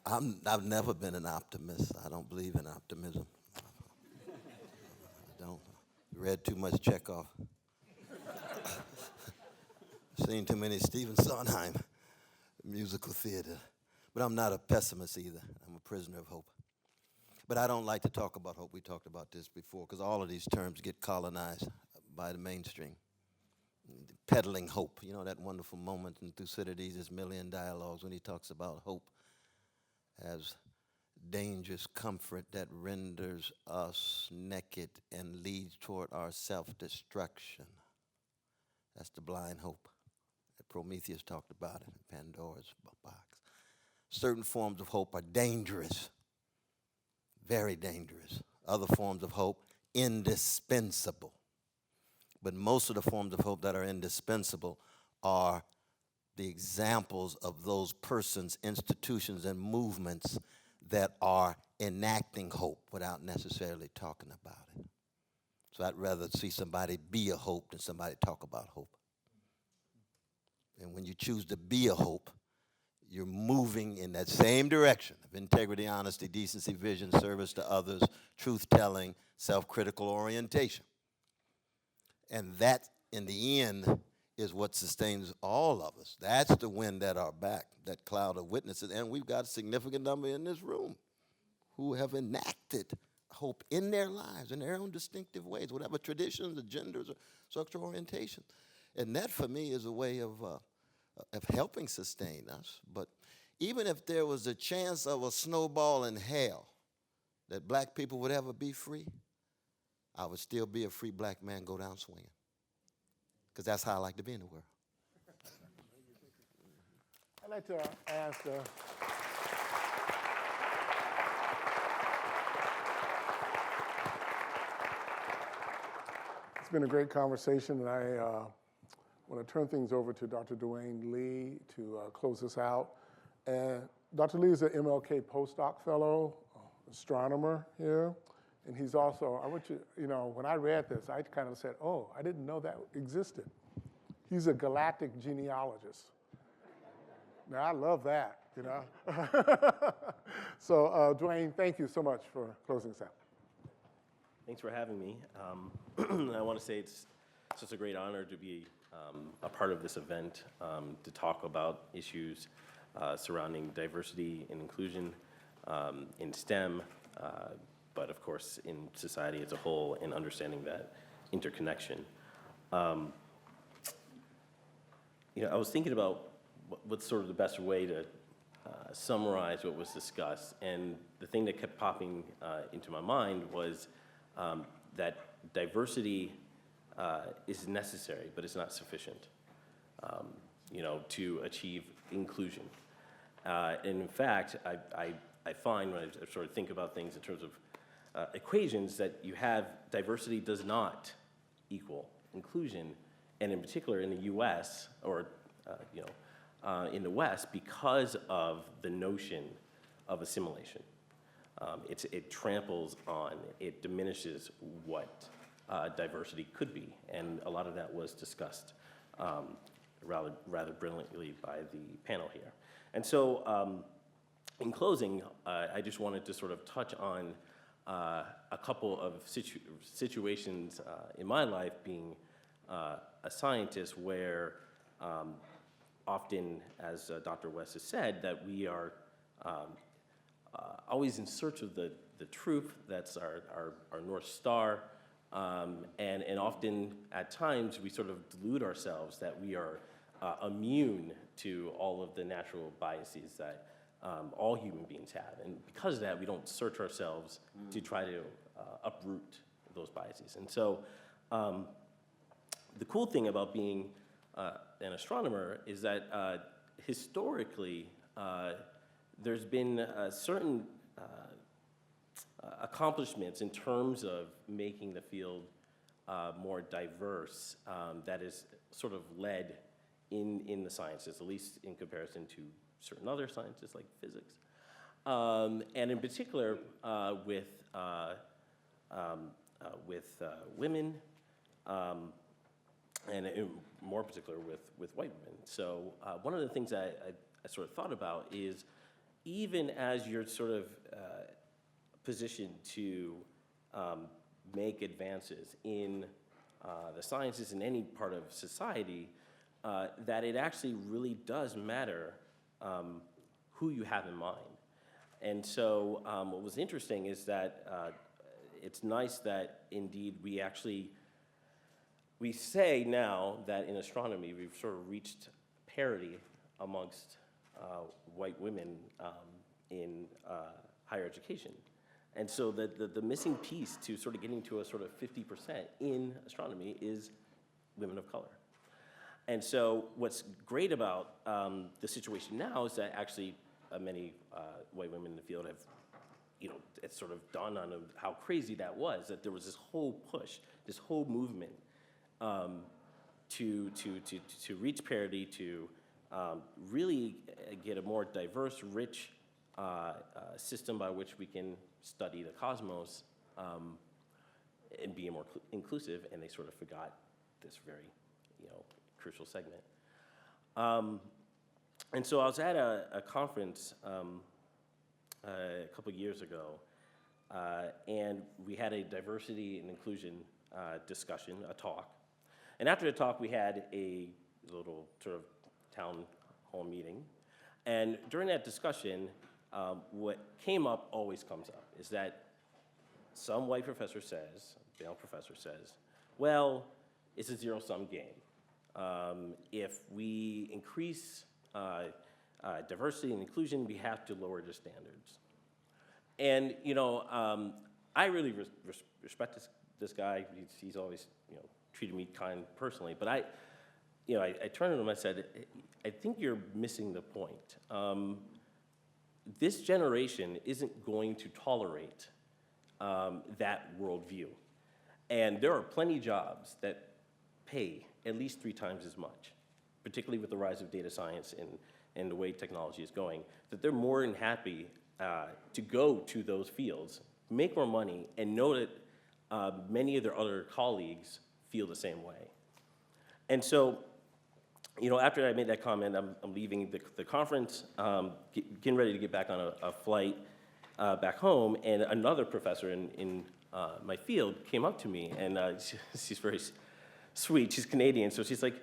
I've never been an optimist. I don't believe in optimism. I don't. Read too much Chekhov. Seen too many Stephen Sondheim musical theater. But I'm not a pessimist either. I'm a prisoner of hope. But I don't like to talk about hope. We talked about this before, because all of these terms get colonized by the mainstream. Peddling hope. You know that wonderful moment in Thucydides' Million Dialogues when he talks about hope as dangerous comfort that renders us naked and leads toward our self-destruction. That's the blind hope that Prometheus talked about in Pandora's box. Certain forms of hope are dangerous, very dangerous. Other forms of hope, indispensable. But most of the forms of hope that are indispensable are the examples of those persons, institutions, and movements that are enacting hope without necessarily talking about it. So I'd rather see somebody be a hope than somebody talk about hope. And when you choose to be a hope, you're moving in that same direction of integrity, honesty, decency, vision, service to others, truth-telling, self-critical orientation. And that, in the end, is what sustains all of us. That's the wind at our back, that cloud of witnesses. And we've got a significant number in this room who have enacted hope in their lives, in their own distinctive ways, whatever traditions, agendas, or sexual orientation. And that, for me, is a way of helping sustain us. But even if there was a chance of a snowball in hell that black people would ever be free, I would still be a free black man, go down swinging. Because that's how I like to be in the world. I'd like to ask it's been a great conversation, and I want to turn things over to Dr. Duane Lee to close us out. And Dr. Lee is an MLK postdoc fellow, astronomer here. And he's also, I want you, when I read this, I kind of said, oh, I didn't know that existed. He's a galactic genealogist. Now, I love that, So, Duane, thank you so much for closing us out. Thanks for having me. I want to say it's such a great honor to be a part of this event, to talk about issues surrounding diversity and inclusion in STEM, but of course in society as a whole, and understanding that interconnection. I was thinking about what's sort of the best way to summarize what was discussed, and the thing that kept popping into my mind was that diversity is necessary, but it's not sufficient, to achieve inclusion. And in fact, I find when I sort of think about things in terms of equations that you have diversity does not equal inclusion, and in particular in the U.S. or in the West, because of the notion of assimilation. It tramples on, it diminishes what diversity could be, and a lot of that was discussed rather brilliantly by the panel here. And so, in closing, I just wanted to sort of touch on a couple of situations in my life, being a scientist, where often, as Dr. West has said, that we are always in search of the truth. That's our North Star. And often, at times, we sort of delude ourselves that we are immune to all of the natural biases that all human beings have. And because of that, we don't search ourselves to try to uproot those biases. And so the cool thing about being an astronomer is that historically, there's been certain accomplishments in terms of making the field more diverse that has sort of led in the sciences, at least in comparison to certain other sciences like physics. And in particular, with women, and in more particular with white women. So one of the things I sort of thought about is, even as you're sort of positioned to make advances in the sciences in any part of society, that it actually really does matter who you have in mind. And so what was interesting is that it's nice that indeed we say now that in astronomy we've sort of reached parity amongst white women in higher education. And so the missing piece to sort of getting to a sort of 50% in astronomy is women of color. And so what's great about the situation now is that actually many white women in the field have, it's sort of dawned on them how crazy that was, that there was this whole push, this whole movement to reach parity, to really get a more diverse, rich system by which we can study the cosmos and be more inclusive, and they sort of forgot this very, crucial segment. And so I was at a conference a couple years ago, and we had a diversity and inclusion discussion, a talk. And after the talk, we had a little sort of town hall meeting. And during that discussion, what came up always comes up, is that some white professor says, male professor says, well, it's a zero-sum game. If we increase diversity and inclusion, we have to lower the standards. And I really respect this guy. He's always treated me kind personally. But I turned to him and I said, I think you're missing the point. This generation isn't going to tolerate that worldview. And there are plenty of jobs that pay at least 3 times as much, particularly with the rise of data science and the way technology is going, that they're more than happy to go to those fields, make more money, and know that many of their other colleagues feel the same way. And so, after I made that comment, I'm leaving the conference, getting ready to get back on a flight back home, and another professor in my field came up to me, and she's very sweet. She's Canadian, so she's like,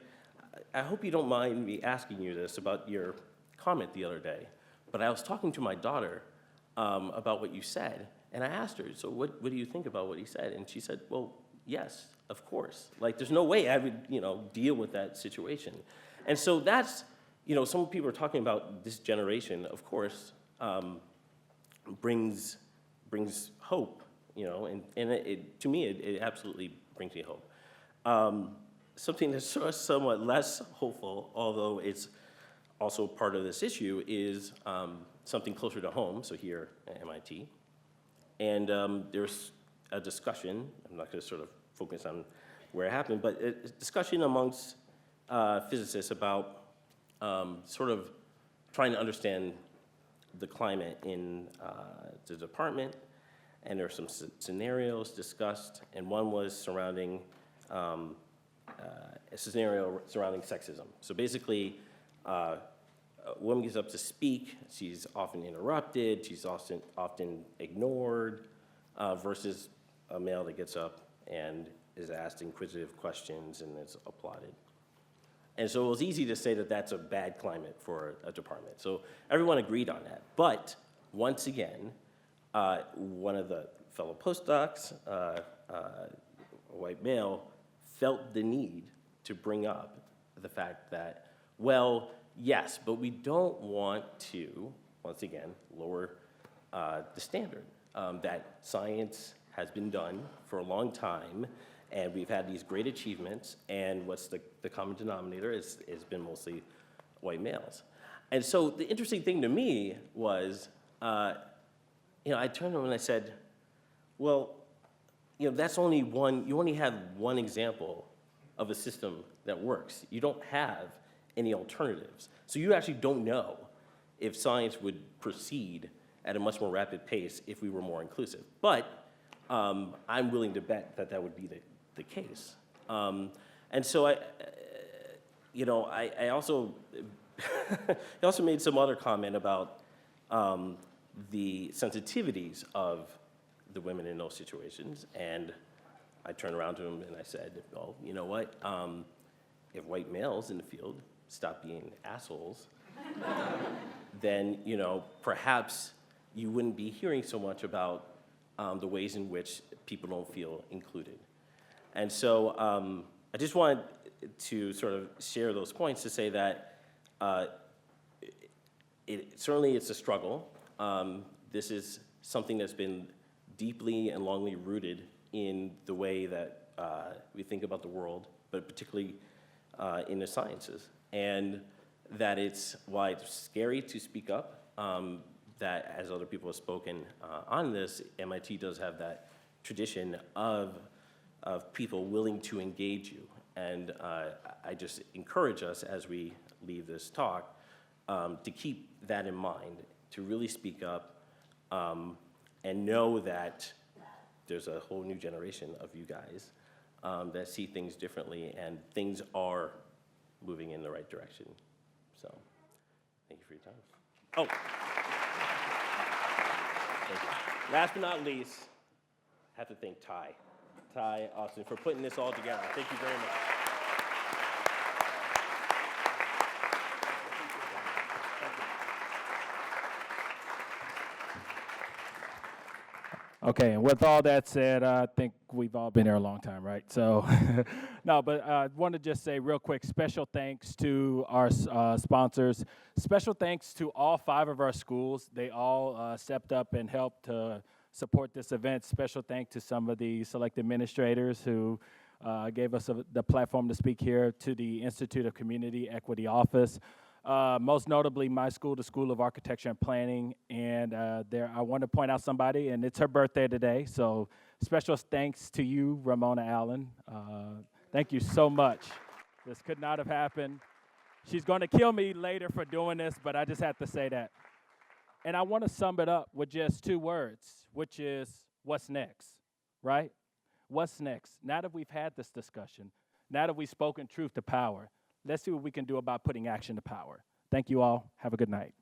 I hope you don't mind me asking you this about your comment the other day, but I was talking to my daughter about what you said, and I asked her, so what do you think about what he said? And she said, well, yes, of course. Like, there's no way I would, deal with that situation. And so that's, some people are talking about this generation, of course, brings hope, and to me, it absolutely brings me hope. Something that's somewhat less hopeful, although it's also part of this issue, is something closer to home, so here at MIT. And there's a discussion, I'm not going to sort of focus on where it happened, but a discussion amongst physicists about sort of trying to understand the climate in the department, and there are some scenarios discussed, and one was surrounding a scenario surrounding sexism. So basically, a woman gets up to speak, she's often interrupted, she's often ignored, versus a male that gets up and is asked inquisitive questions and is applauded. And so it was easy to say that that's a bad climate for a department. So everyone agreed on that. But once again, one of the fellow postdocs, a white male, felt the need to bring up the fact that, well, yes, but we don't want to, once again, lower the standard. That science has been done for a long time, and we've had these great achievements, and what's the common denominator has been mostly white males. And so the interesting thing to me was, I turned to him and I said, well, that's only one, you only have one example of a system that works. You don't have any alternatives. So you actually don't know if science would proceed at a much more rapid pace if we were more inclusive. But I'm willing to bet that that would be the case. And so I also, he also made some other comment about the sensitivities of the women in those situations. And I turned around to him and I said, well, you know what? If white males in the field stop being assholes, then, perhaps you wouldn't be hearing so much about the ways in which people don't feel included. And so I just wanted to sort of share those points to say that certainly it's a struggle. This is something that's been deeply and longly rooted in the way that we think about the world, but particularly in the sciences. And that why it's scary to speak up, that as other people have spoken on this, MIT does have that tradition of people willing to engage you. And I just encourage us as we leave this talk to keep that in mind, to really speak up and know that there's a whole new generation of you guys that see things differently, and things are moving in the right direction. So, thank you for your time. Oh, thank you. Last but not least, I have to thank Ty Austin, for putting this all together. Thank you very much. Okay, and with all that said, I think we've all been here a long time, right? So, no, but I want to just say real quick, special thanks to our sponsors. Special thanks to all 5 of our schools. They all stepped up and helped to support this event. Special thanks to some of the select administrators who gave us the platform to speak here, to the Institute of Community Equity Office. Most notably my school, the School of Architecture and Planning, and I want to point out somebody, and it's her birthday today, so special thanks to you, Ramona Allen. Thank you so much. This could not have happened. She's going to kill me later for doing this, but I just have to say that. And I want to sum it up with just 2 words, which is, what's next, right? What's next? Now that we've had this discussion, now that we've spoken truth to power, let's see what we can do about putting action to power. Thank you all. Have a good night.